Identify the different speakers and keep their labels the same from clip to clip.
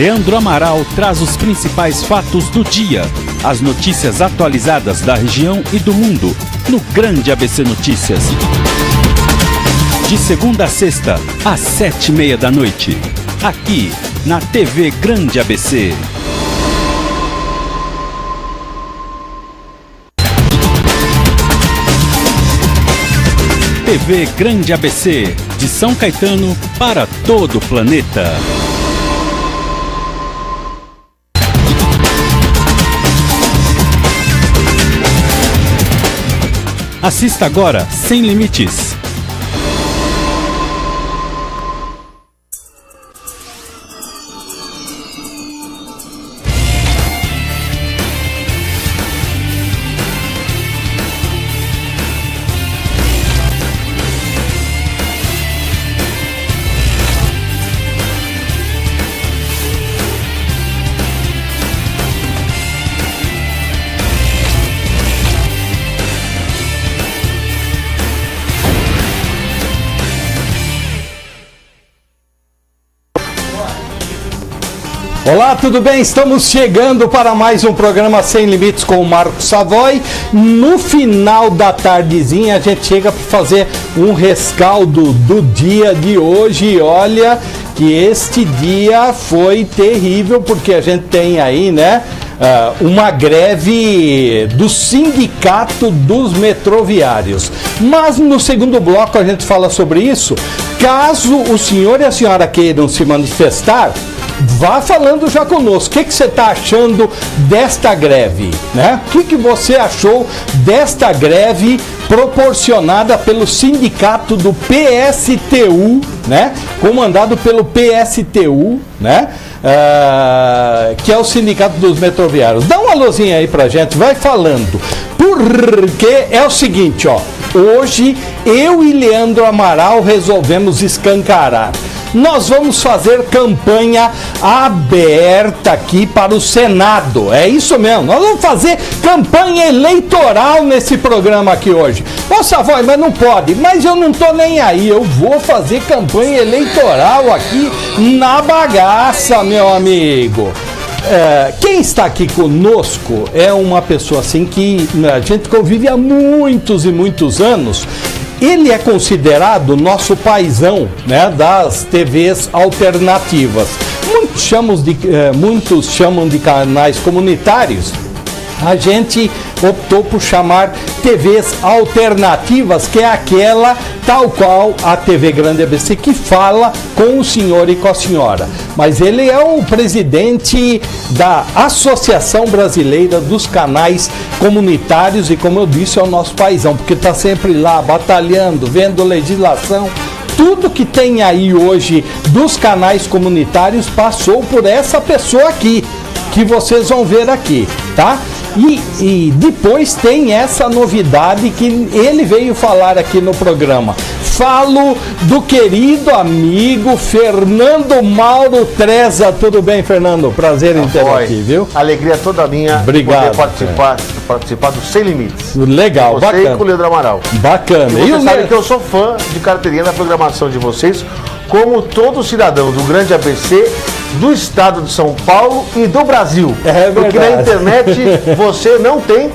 Speaker 1: Leandro Amaral traz os principais fatos do dia, as notícias atualizadas da região e do mundo, no Grande ABC Notícias. De segunda a sexta, às 7h30 da noite, aqui na TV Grande ABC. TV Grande ABC, de São Caetano para todo o planeta. Assista agora Sem Limites.
Speaker 2: Olá, tudo bem? Estamos chegando para mais um programa Sem Limites com o Marcos Savoy. No final da tardezinha a gente chega para fazer um rescaldo do dia de hoje. E olha que este dia foi terrível, porque a gente tem aí, né, uma greve do Sindicato dos Metroviários. Mas no segundo bloco a gente fala sobre isso. Caso o senhor e a senhora queiram se manifestar, vá falando já conosco. O que você está achando desta greve, né? O que você achou desta greve proporcionada pelo sindicato do PSTU, né? Comandado pelo PSTU, né? Que é o Sindicato dos Metroviários. Dá uma luzinha aí pra gente, vai falando. Porque é o seguinte, ó. Hoje eu e Leandro Amaral resolvemos escancarar. Nós vamos fazer campanha aberta aqui para o Senado. É isso mesmo, nós vamos fazer campanha eleitoral nesse programa aqui hoje. Ô Savoy, mas não pode, mas eu não tô nem aí, eu vou fazer campanha eleitoral aqui na bagaça, meu amigo. Quem está aqui conosco é uma pessoa assim que a gente convive há muitos e muitos anos. Ele é considerado nosso paizão, né, das TVs alternativas. Muitos chamam de canais comunitários. A gente optou por chamar TVs alternativas, que é aquela tal qual a TV Grande ABC, que fala com o senhor e com a senhora. Mas ele é o presidente da Associação Brasileira dos Canais Comunitários e, como eu disse, é o nosso paizão, porque está sempre lá batalhando, vendo legislação. Tudo que tem aí hoje dos canais comunitários passou por essa pessoa aqui, que vocês vão ver aqui, tá? E depois tem essa novidade que ele veio falar aqui no programa. Falo do querido amigo Fernando Mauro Treza. Tudo bem, Fernando? Prazer em tê-lo aqui, viu?
Speaker 3: Alegria toda minha.
Speaker 2: Obrigado.
Speaker 3: Poder participar do Sem Limites.
Speaker 2: Legal,
Speaker 3: você
Speaker 2: bacana.
Speaker 3: E com o Leandro Amaral.
Speaker 2: Bacana.
Speaker 3: E você sabe que eu sou fã de carteirinha da programação de vocês, como todo cidadão do Grande ABC, do estado de São Paulo e do Brasil.
Speaker 2: É verdade.
Speaker 3: Porque na internet você não tem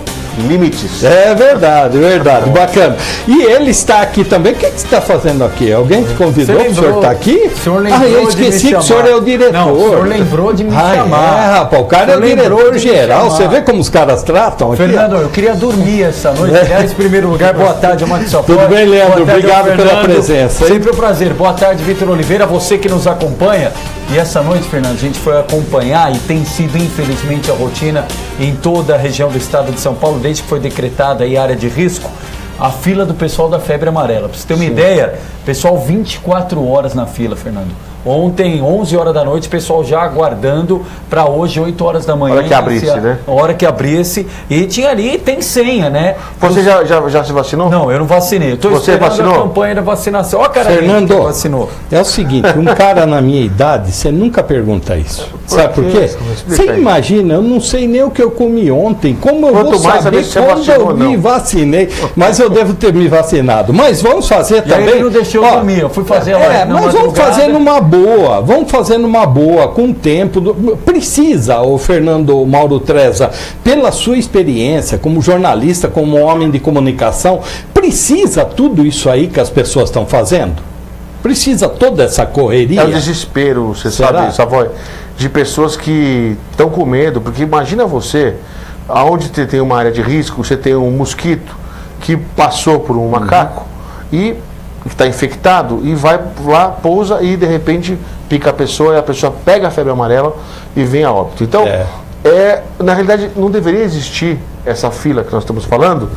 Speaker 3: limites.
Speaker 2: É verdade, verdade. Bacana. E ele está aqui também. O que você está fazendo aqui? Alguém te convidou para o senhor estar aqui?
Speaker 4: O senhor lembrou
Speaker 2: eu esqueci que o senhor é o diretor.
Speaker 4: Não, o senhor lembrou de me chamar.
Speaker 2: Rapaz, o cara é o diretor geral. Você vê como os caras tratam aqui?
Speaker 4: Fernando, eu queria dormir essa noite. Aliás, em primeiro lugar, boa tarde, Amante Safora.
Speaker 2: Tudo bem, Leandro?
Speaker 4: Tarde,
Speaker 2: obrigado pela presença.
Speaker 4: Sempre um prazer. Boa tarde, Vitor Oliveira, você que nos acompanha. E essa noite, Fernando, a gente foi acompanhar e tem sido, infelizmente, a rotina em toda a região do estado de São Paulo, desde que foi decretada aí a área de risco, a fila do pessoal da febre amarela. Para você ter uma ideia, pessoal 24 horas na fila, Fernando. Ontem, 11 horas da noite, pessoal já aguardando para hoje, 8 horas da manhã.
Speaker 3: Hora que abrisse, né?
Speaker 4: Hora que abrisse. E tinha ali, tem senha, né?
Speaker 3: Você já se vacinou?
Speaker 4: Não, eu não vacinei. Eu tô esperando
Speaker 3: vacinou?
Speaker 4: a campanha da vacinação. Ó, cara,
Speaker 2: Fernando,
Speaker 4: que vacinou.
Speaker 2: É o seguinte, um cara na minha idade, você nunca pergunta isso. Sabe por quê? Você imagina, eu não sei nem o que eu comi ontem. Como eu vou saber quando eu me vacinei? Mas eu devo ter me vacinado. Mas vamos fazer também.
Speaker 4: Ele não deixou eu dormir, eu fui fazer
Speaker 2: mas vamos fazer numa boa. Vamos fazer numa boa, com tempo. Precisa, o Fernando Mauro Treza, pela sua experiência como jornalista, como homem de comunicação, precisa tudo isso aí que as pessoas estão fazendo? Precisa toda essa correria?
Speaker 3: É o desespero, você sabe, Savoy, de pessoas que estão com medo, porque imagina você, aonde tem uma área de risco, você tem um mosquito que passou por um macaco e está infectado e vai lá, pousa e de repente pica a pessoa e a pessoa pega a febre amarela e vem a óbito. Então, na realidade, não deveria existir essa fila que nós estamos falando.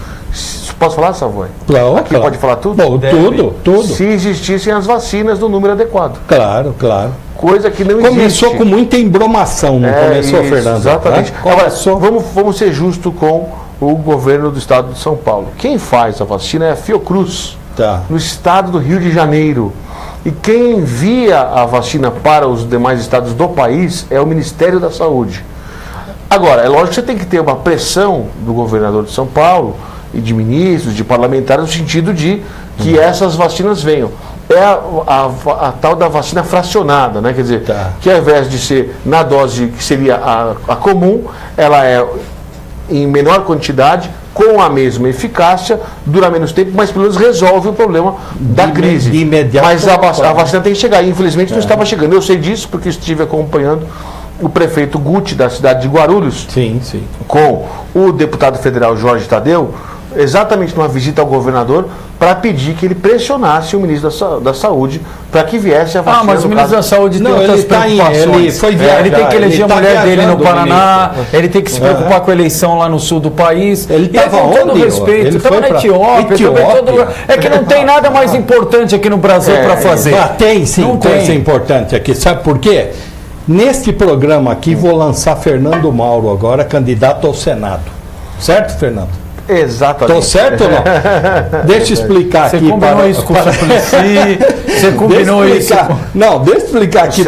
Speaker 3: Posso falar, Savoy?
Speaker 2: Claro,
Speaker 3: Aqui pode falar tudo?
Speaker 2: Bom, tudo.
Speaker 3: Se existissem as vacinas no número adequado.
Speaker 2: Claro.
Speaker 3: Coisa que não existe.
Speaker 2: Começou com muita embromação, não começou,
Speaker 3: isso,
Speaker 2: Fernando?
Speaker 3: Exatamente.
Speaker 2: Agora,
Speaker 3: vamos ser justos com o governo do estado de São Paulo. Quem faz a vacina é a Fiocruz, no estado do Rio de Janeiro. E quem envia a vacina para os demais estados do país é o Ministério da Saúde. Agora, é lógico que você tem que ter uma pressão do governador de São Paulo e de ministros, de parlamentares, no sentido de que essas vacinas venham. É a tal da vacina fracionada, né? Quer dizer, que ao invés de ser na dose que seria a comum, ela é em menor quantidade, com a mesma eficácia, dura menos tempo, mas pelo menos resolve o problema da crise.
Speaker 2: De imediato.
Speaker 3: Mas a vacina tem que chegar, e infelizmente não estava chegando. Eu sei disso porque estive acompanhando o prefeito Guti da cidade de Guarulhos, com o deputado federal Jorge Tadeu, exatamente numa visita ao governador, para pedir que ele pressionasse o ministro da Saúde para que viesse a vacina.
Speaker 4: Mas o ministro da Saúde tem outras preocupações.
Speaker 2: Ele foi viajar,
Speaker 4: ele tem que eleger a mulher dele no Paraná, ele tem que se preocupar com a eleição lá no sul do país.
Speaker 2: Ele estava
Speaker 4: com todo respeito, ele estava na Etiópia. É que não tem nada mais importante aqui no Brasil para fazer.
Speaker 2: Tem sim coisa importante aqui. Sabe por quê? Neste programa aqui vou lançar Fernando Mauro agora, candidato ao Senado. Certo, Fernando?
Speaker 3: Exatamente.
Speaker 2: Estou certo ou não? Deixa eu explicar aqui.
Speaker 4: Você combinou isso com o Suplicy? Você combinou isso?
Speaker 2: Não, deixa eu explicar aqui.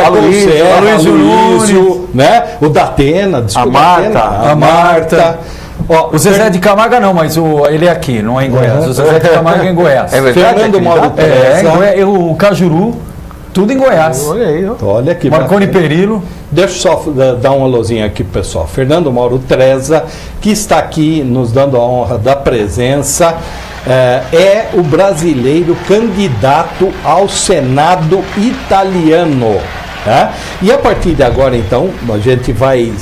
Speaker 3: Aloysio,
Speaker 2: né? O Datena, desculpa.
Speaker 3: A Marta.
Speaker 4: O Zezé de Camargo não, mas ele é aqui, não é em Goiás. O Zezé de Camargo é em Goiás.
Speaker 3: É verdade?
Speaker 2: Fernando Mauro
Speaker 4: o Cajuru, tudo em Goiás.
Speaker 3: Olha aí, ó.
Speaker 2: Olha aqui.
Speaker 4: Marconi Perillo.
Speaker 2: Deixa eu só dar uma luzinha aqui, pessoal. Fernando Mauro Treza, que está aqui nos dando a honra da presença, é o brasileiro candidato ao Senado italiano. E a partir de agora, então, a gente vai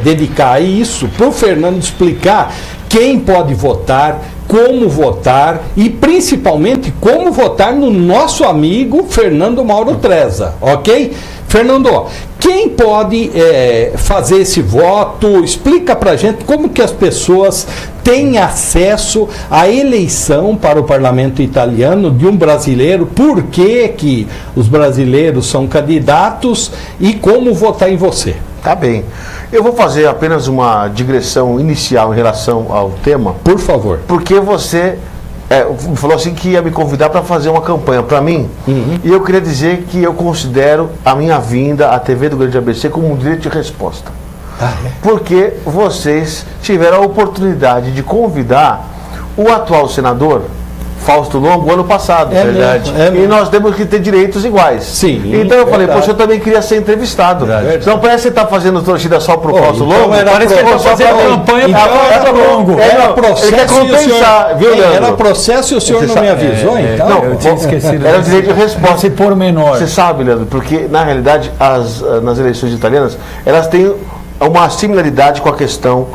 Speaker 2: dedicar isso para o Fernando explicar quem pode votar, como votar e principalmente como votar no nosso amigo Fernando Mauro Treza, ok? Fernando, quem pode fazer esse voto? Explica pra gente como que as pessoas têm acesso à eleição para o parlamento italiano de um brasileiro, por que os brasileiros são candidatos e como votar em você.
Speaker 3: Tá bem. Eu vou fazer apenas uma digressão inicial em relação ao tema.
Speaker 2: Por favor.
Speaker 3: Porque você falou assim que ia me convidar para fazer uma campanha para mim. E eu queria dizer que eu considero a minha vinda à TV do Grande ABC como um direito de resposta. Porque vocês tiveram a oportunidade de convidar o atual senador Fausto Longo ano passado.
Speaker 2: Verdade.
Speaker 3: E nós temos que ter direitos iguais.
Speaker 2: Sim.
Speaker 3: Então eu falei, poxa, eu também queria ser entrevistado. Então parece que você está fazendo torcida só pro Fausto Longo.
Speaker 4: Parece que ele está fazendo campanha para Fausto Longo.
Speaker 2: Era processo,
Speaker 3: ele quer compensar, viu, Leandro?
Speaker 2: Era processo e o senhor não me avisou, então?
Speaker 3: Não,
Speaker 4: eu tinha esquecido.
Speaker 3: Era o direito de resposta.
Speaker 4: Se por menor.
Speaker 3: Você sabe, Leandro, porque na realidade nas eleições italianas, elas têm uma similaridade com a questão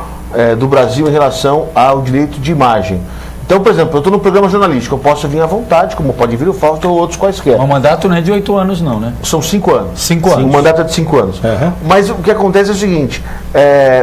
Speaker 3: do Brasil em relação ao direito de imagem. Então, por exemplo, eu estou no programa jornalístico, eu posso vir à vontade, como pode vir o Fausto ou outros quaisquer.
Speaker 4: O mandato não é de 8 anos não, né?
Speaker 3: São 5 anos.
Speaker 4: 5 anos.
Speaker 3: O mandato é de 5 anos. Mas o que acontece é o seguinte,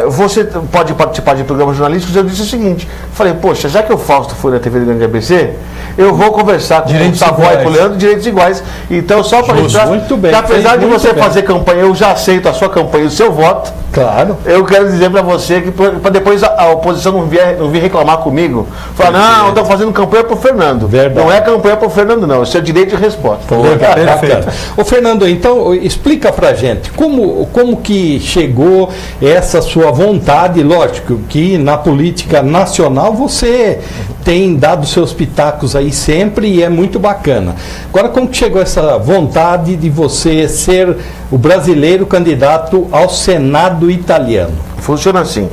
Speaker 3: você pode participar de programas jornalísticos, eu disse o seguinte, falei, poxa, já que o Fausto foi na TV do Grande ABC, eu vou conversar com o Savoy e com o Leandro, direitos iguais. Então, só para registrar,
Speaker 2: muito bem,
Speaker 3: que apesar de você
Speaker 2: bem.
Speaker 3: fazer campanha, eu já aceito a sua campanha, o seu voto.
Speaker 2: Claro.
Speaker 3: Eu quero dizer para você que para depois a oposição não vir reclamar comigo. Falar, não, estão fazendo campanha para o Fernando.
Speaker 2: Verdade.
Speaker 3: Não é campanha para o Fernando, não. Isso é direito de resposta.
Speaker 2: Perfeito. Ô Fernando, então explica pra gente como que chegou essa sua vontade, lógico que na política nacional você tem dado seus pitacos aí sempre e é muito bacana. Agora, como que chegou essa vontade de você ser o brasileiro candidato ao Senado italiano?
Speaker 3: Funciona assim.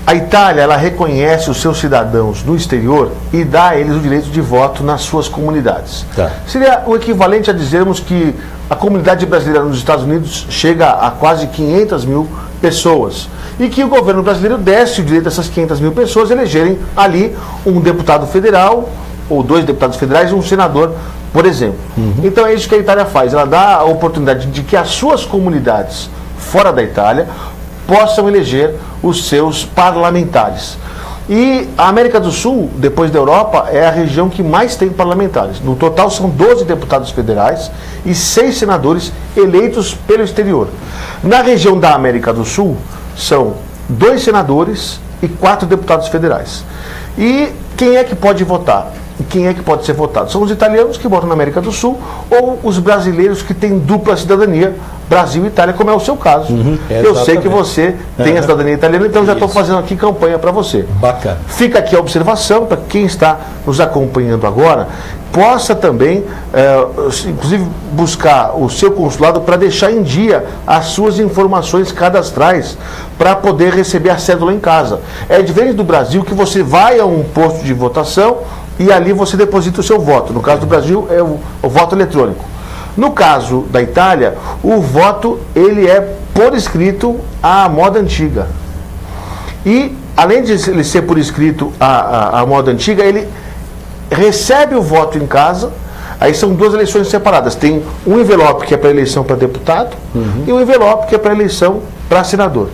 Speaker 3: A Itália, ela reconhece os seus cidadãos no exterior e dá a eles o direito de voto nas suas comunidades.
Speaker 2: Tá.
Speaker 3: Seria o equivalente a dizermos que a comunidade brasileira nos Estados Unidos chega a quase 500 mil pessoas. E que o governo brasileiro desse o direito dessas 500 mil pessoas elegerem ali um deputado federal, ou 2 deputados federais e um senador, por exemplo. Então é isso que a Itália faz. Ela dá a oportunidade de que as suas comunidades fora da Itália possam eleger os seus parlamentares. E a América do Sul, depois da Europa, é a região que mais tem parlamentares. No total são 12 deputados federais e 6 senadores eleitos pelo exterior. Na região da América do Sul, são 2 senadores e 4 deputados federais. E quem é que pode votar? E quem é que pode ser votado? São os italianos que votam na América do Sul ou os brasileiros que têm dupla cidadania, Brasil e Itália, como é o seu caso. Eu sei que você tem a cidadania italiana, então já estou fazendo aqui campanha para você.
Speaker 2: Bacana.
Speaker 3: Fica aqui a observação para quem está nos acompanhando agora, possa também, inclusive, buscar o seu consulado para deixar em dia as suas informações cadastrais para poder receber a cédula em casa. É diferente do Brasil, que você vai a um posto de votação e ali você deposita o seu voto. No caso do Brasil, é o voto eletrônico. No caso da Itália, o voto ele é por escrito à moda antiga. E, além de ele ser por escrito à moda antiga, ele recebe o voto em casa. Aí são 2 eleições separadas. Tem um envelope que é para eleição para deputado e um envelope que é para eleição para senador.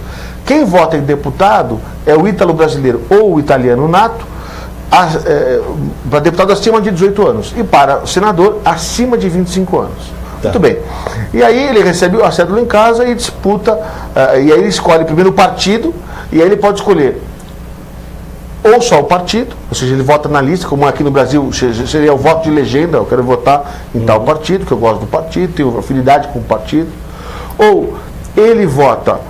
Speaker 3: Quem vota em deputado é o ítalo-brasileiro ou o italiano nato, para deputado acima de 18 anos e para senador acima de 25 anos. Tá. Muito bem. E aí ele recebe a cédula em casa e disputa, e aí ele escolhe primeiro o partido, e aí ele pode escolher ou só o partido, ou seja, ele vota na lista, como aqui no Brasil seria o voto de legenda, eu quero votar em tal partido, que eu gosto do partido, tenho afinidade com o partido, ou ele vota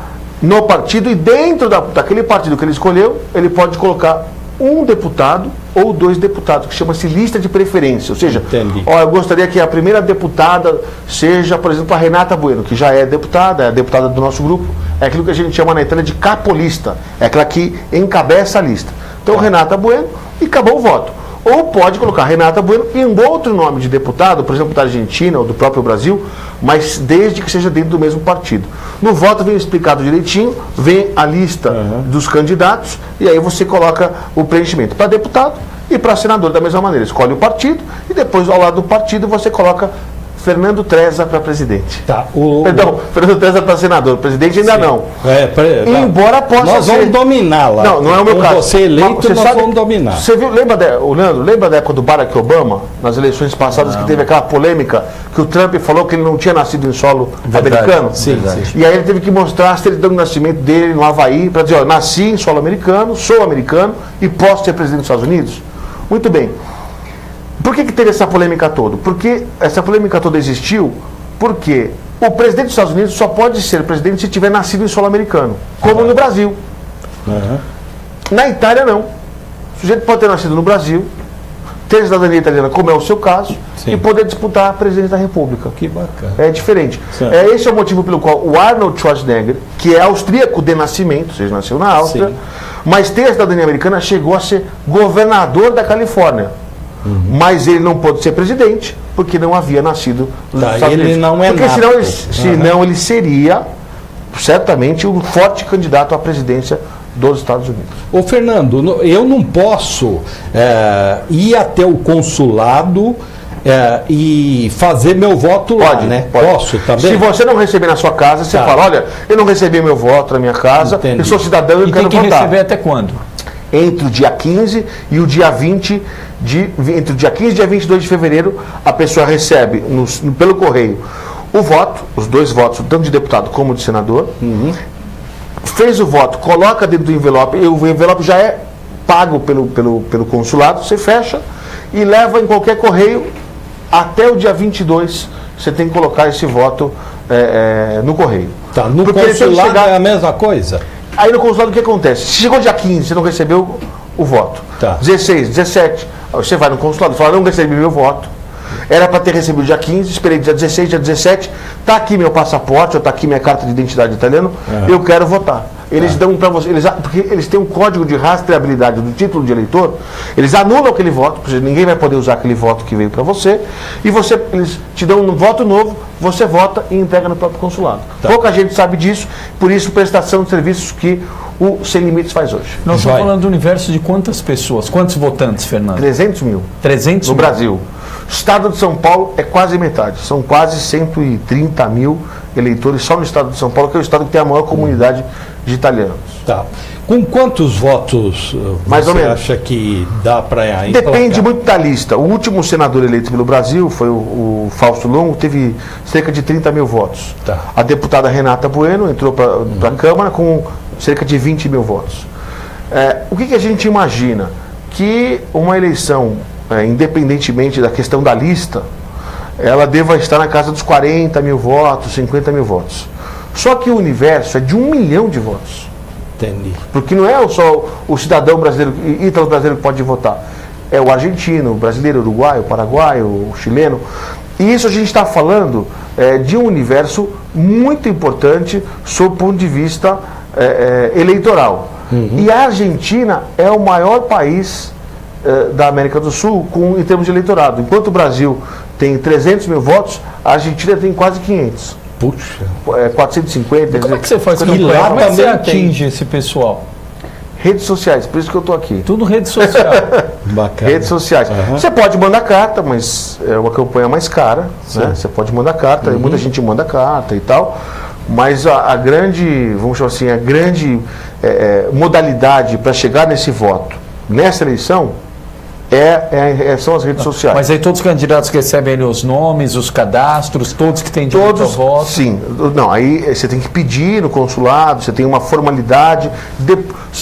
Speaker 3: no partido e dentro daquele partido que ele escolheu, ele pode colocar um deputado ou 2 deputados, que chama-se lista de preferência. Ou seja, eu gostaria que a primeira deputada seja, por exemplo, a Renata Bueno, que já é a deputada do nosso grupo, é aquilo que a gente chama na Itália de capolista, é aquela que encabeça a lista. Então, Renata Bueno, e acabou o voto. Ou pode colocar Renata Bueno e um outro nome de deputado, por exemplo, da Argentina ou do próprio Brasil, mas desde que seja dentro do mesmo partido. No voto vem explicado direitinho, vem a lista dos candidatos e aí você coloca o preenchimento para deputado e para senador da mesma maneira. Escolhe o partido e depois ao lado do partido você coloca Fernando Treza para presidente.
Speaker 2: Tá.
Speaker 3: Fernando Treza para senador. Presidente ainda não. Embora possa
Speaker 2: nós vamos dominar lá.
Speaker 3: Não é o meu caso.
Speaker 2: Você eleito, nós vamos dominar.
Speaker 3: Você viu, Leandro, lembra da época do Barack Obama, nas eleições passadas, que teve aquela polêmica, que o Trump falou que ele não tinha nascido em solo americano?
Speaker 2: Sim.
Speaker 3: E aí ele teve que mostrar a certidão de nascimento dele no Havaí, para dizer, nasci em solo americano, sou americano e posso ser presidente dos Estados Unidos? Muito bem. Por que teve essa polêmica toda? Porque essa polêmica toda existiu porque o presidente dos Estados Unidos só pode ser presidente se tiver nascido em solo americano, como no Brasil. Na Itália, não. O sujeito pode ter nascido no Brasil, ter cidadania italiana, como é o seu caso, e poder disputar a presidência da República.
Speaker 2: Que bacana.
Speaker 3: É diferente. Esse é o motivo pelo qual o Arnold Schwarzenegger, que é austríaco de nascimento, ou seja, nasceu na Áustria, mas tem a cidadania americana, chegou a ser governador da Califórnia. Mas ele não pôde ser presidente porque não havia nascido nos Estados Unidos.
Speaker 2: Não é
Speaker 3: porque senão ele seria certamente um forte candidato à presidência dos Estados Unidos.
Speaker 2: Ô Fernando, eu não posso ir até o consulado e fazer meu voto lá, né?
Speaker 3: Pode.
Speaker 2: Posso também?
Speaker 3: Se você não receber na sua casa, você fala, olha, eu não recebi meu voto na minha casa, eu sou cidadão e eu quero votar.
Speaker 4: E tem que receber até quando?
Speaker 3: Entre o dia 15 e o dia 20 entre o dia 15 e o dia 22 de fevereiro, a pessoa recebe pelo correio o voto, os 2 votos, tanto de deputado como de senador. fez o voto, coloca dentro do envelope, e o envelope já é pago pelo consulado, você fecha e leva em qualquer correio até o dia 22, você tem que colocar esse voto no correio.
Speaker 2: Tá, no consulado é a mesma coisa?
Speaker 3: Aí no consulado o que acontece? Se chegou dia 15, você não recebeu o voto.
Speaker 2: Tá.
Speaker 3: 16, 17, você vai no consulado e fala, não recebi meu voto. Era para ter recebido dia 15, esperei dia 16, dia 17, está aqui meu passaporte, ou está aqui minha carta de identidade italiana, eu quero votar. Eles dão para você, porque eles têm um código de rastreabilidade do título de eleitor, eles anulam aquele voto, porque ninguém vai poder usar aquele voto que veio para você, e eles te dão um voto novo, você vota e entrega no próprio consulado. Tá. Pouca gente sabe disso, por isso prestação de serviços que o Sem Limites faz hoje.
Speaker 4: Nós estamos falando do universo de quantas pessoas, quantos votantes, Fernando?
Speaker 3: 300 mil.
Speaker 4: 300
Speaker 3: no
Speaker 4: mil?
Speaker 3: Brasil. O estado de São Paulo é quase metade, são quase 130 mil eleitores só no estado de São Paulo, que é o estado que tem a maior comunidade de italianos.
Speaker 2: Tá. Com quantos votos
Speaker 3: mais ou menos
Speaker 2: acha que dá para ir?
Speaker 3: Depende muito da lista. O último senador eleito pelo Brasil foi o Fausto Longo, teve cerca de 30 mil votos.
Speaker 2: Tá.
Speaker 3: A deputada Renata Bueno entrou para a Câmara com cerca de 20 mil votos. O que a gente imagina? Que uma eleição, independentemente da questão da lista, ela deva estar na casa dos 40 mil votos, 50 mil votos. Só que o universo é de 1 milhão de votos.
Speaker 2: Entendi.
Speaker 3: Porque não é só o cidadão brasileiro, ítalo-brasileiro que pode votar. É o argentino, o brasileiro, o uruguaio, o paraguaio, o chileno. E isso a gente está falando de um universo muito importante sob o ponto de vista eleitoral. E a Argentina é o maior país da América do Sul em termos de eleitorado. Enquanto o Brasil tem 300 mil votos, a Argentina tem quase 500.
Speaker 2: Puxa.
Speaker 3: 450.
Speaker 4: Como é que você faz campanha? Como é que você atinge esse pessoal?
Speaker 3: Redes sociais, por isso que eu estou aqui.
Speaker 4: Tudo rede social.
Speaker 2: Bacana.
Speaker 3: Redes sociais. Você pode mandar carta, mas é uma campanha mais cara. Né? Você pode mandar carta, muita gente manda carta e tal. Mas a grande, vamos chamar assim, a grande modalidade para chegar nesse voto, nessa eleição, são as redes sociais.
Speaker 4: Mas aí todos os candidatos recebem ali os nomes, os cadastros, todos que têm direito ao voto?
Speaker 3: Sim. Não, aí você tem que pedir no consulado, você tem uma formalidade.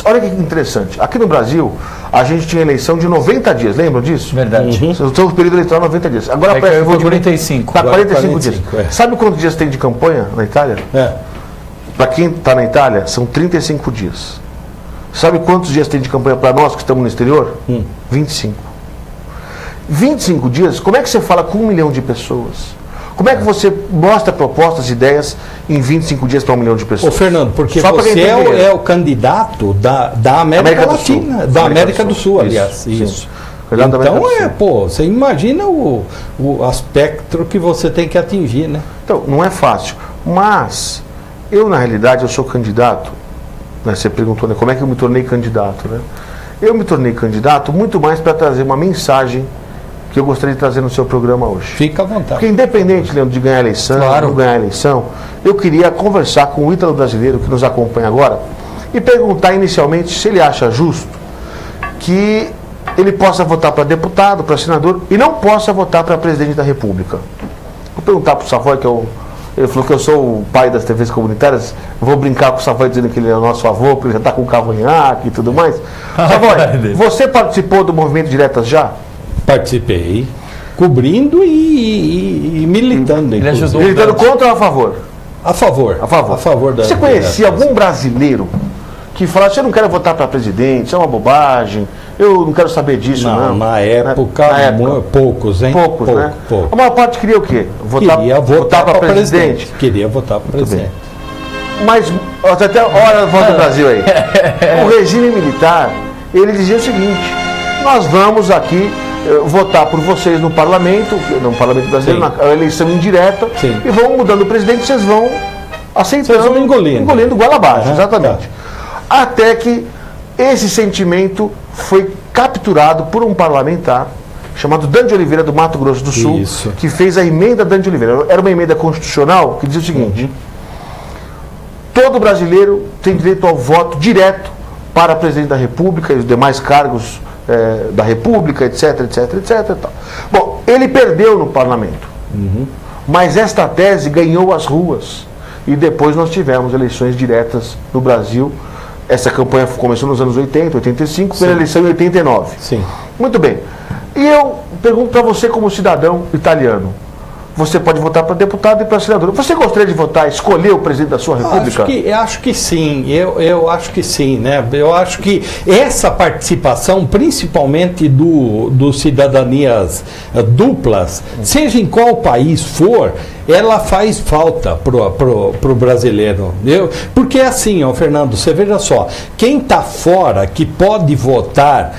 Speaker 3: Olha que interessante. Aqui no Brasil, a gente tinha eleição de 90 dias, lembram disso?
Speaker 4: Verdade.
Speaker 3: O período eleitoral 90 dias. Agora
Speaker 4: parece que 45.
Speaker 3: Está 45 dias. Sabe quantos dias tem de campanha na Itália? Para quem está na Itália, são 35 dias. Sabe quantos dias tem de campanha para nós que estamos no exterior? 25. 25 dias, como é que você fala com 1 milhão de pessoas? Como é que você mostra propostas, ideias em 25 dias para 1 milhão de pessoas?
Speaker 2: Ô Fernando, porque você é o candidato da América Latina, da América do Sul, aliás. Isso. Então você imagina o aspecto que você tem que atingir, né?
Speaker 3: Então, não é fácil. Mas, na realidade, eu sou candidato. Você perguntou, né, como é que eu me tornei candidato, né? Eu me tornei candidato muito mais para trazer uma mensagem que eu gostaria de trazer no seu programa hoje.
Speaker 2: Fica à vontade.
Speaker 3: Porque independente, Leandro, de ganhar a eleição, não ganhar a eleição, eu queria conversar com o ítalo brasileiro que nos acompanha agora e perguntar inicialmente se ele acha justo que ele possa votar para deputado, para senador e não possa votar para presidente da República. Vou perguntar para o Savoy, ele falou que eu sou o pai das TVs comunitárias. Vou brincar com o Savoy dizendo que ele é o nosso avô, porque ele já está com cavanhaque e tudo mais. Savoy, você participou do movimento Diretas Já?
Speaker 2: Participei, cobrindo e militando.
Speaker 4: Ele ajudou.
Speaker 3: Militando contra ou a favor?
Speaker 2: A favor.
Speaker 3: A favor.
Speaker 2: A favor da.
Speaker 3: Você conhecia algum brasileiro que falava, você não quer votar para presidente, isso é uma bobagem, eu não quero saber disso, não.
Speaker 2: Na época, poucos, hein?
Speaker 3: Poucos, né?
Speaker 2: Pouco.
Speaker 3: A maior parte queria o quê?
Speaker 2: Queria votar para presidente. Queria votar para presidente.
Speaker 3: Mas, até hora volta do Brasil aí. O regime militar, ele dizia o seguinte, nós vamos aqui votar por vocês no parlamento brasileiro, na eleição indireta, e vão mudando o presidente, vocês vão aceitando,
Speaker 2: vocês vão engolindo
Speaker 3: goela abaixo, exatamente. Até que esse sentimento foi capturado por um parlamentar chamado Dan de Oliveira, do Mato Grosso do Sul, que fez a emenda Dan de Oliveira. Era uma emenda constitucional que dizia o seguinte, todo brasileiro tem direito ao voto direto para presidente da República e os demais cargos da República, etc, etc, etc. Bom, ele perdeu no parlamento, mas esta tese ganhou as ruas. e depois nós tivemos eleições diretas no Brasil. Essa campanha começou nos anos 80, 85, pela eleição em 89.
Speaker 2: Sim.
Speaker 3: Muito bem. E eu pergunto para você, como cidadão italiano, você pode votar para deputado e para senador. Você gostaria de votar, escolher o presidente da sua república?
Speaker 2: Eu acho que sim, eu acho que sim, né? Eu acho que essa participação, principalmente do cidadanias duplas, seja em qual país for, ela faz falta pro brasileiro. Porque assim, ó, Fernando, você veja só, quem está fora, que pode votar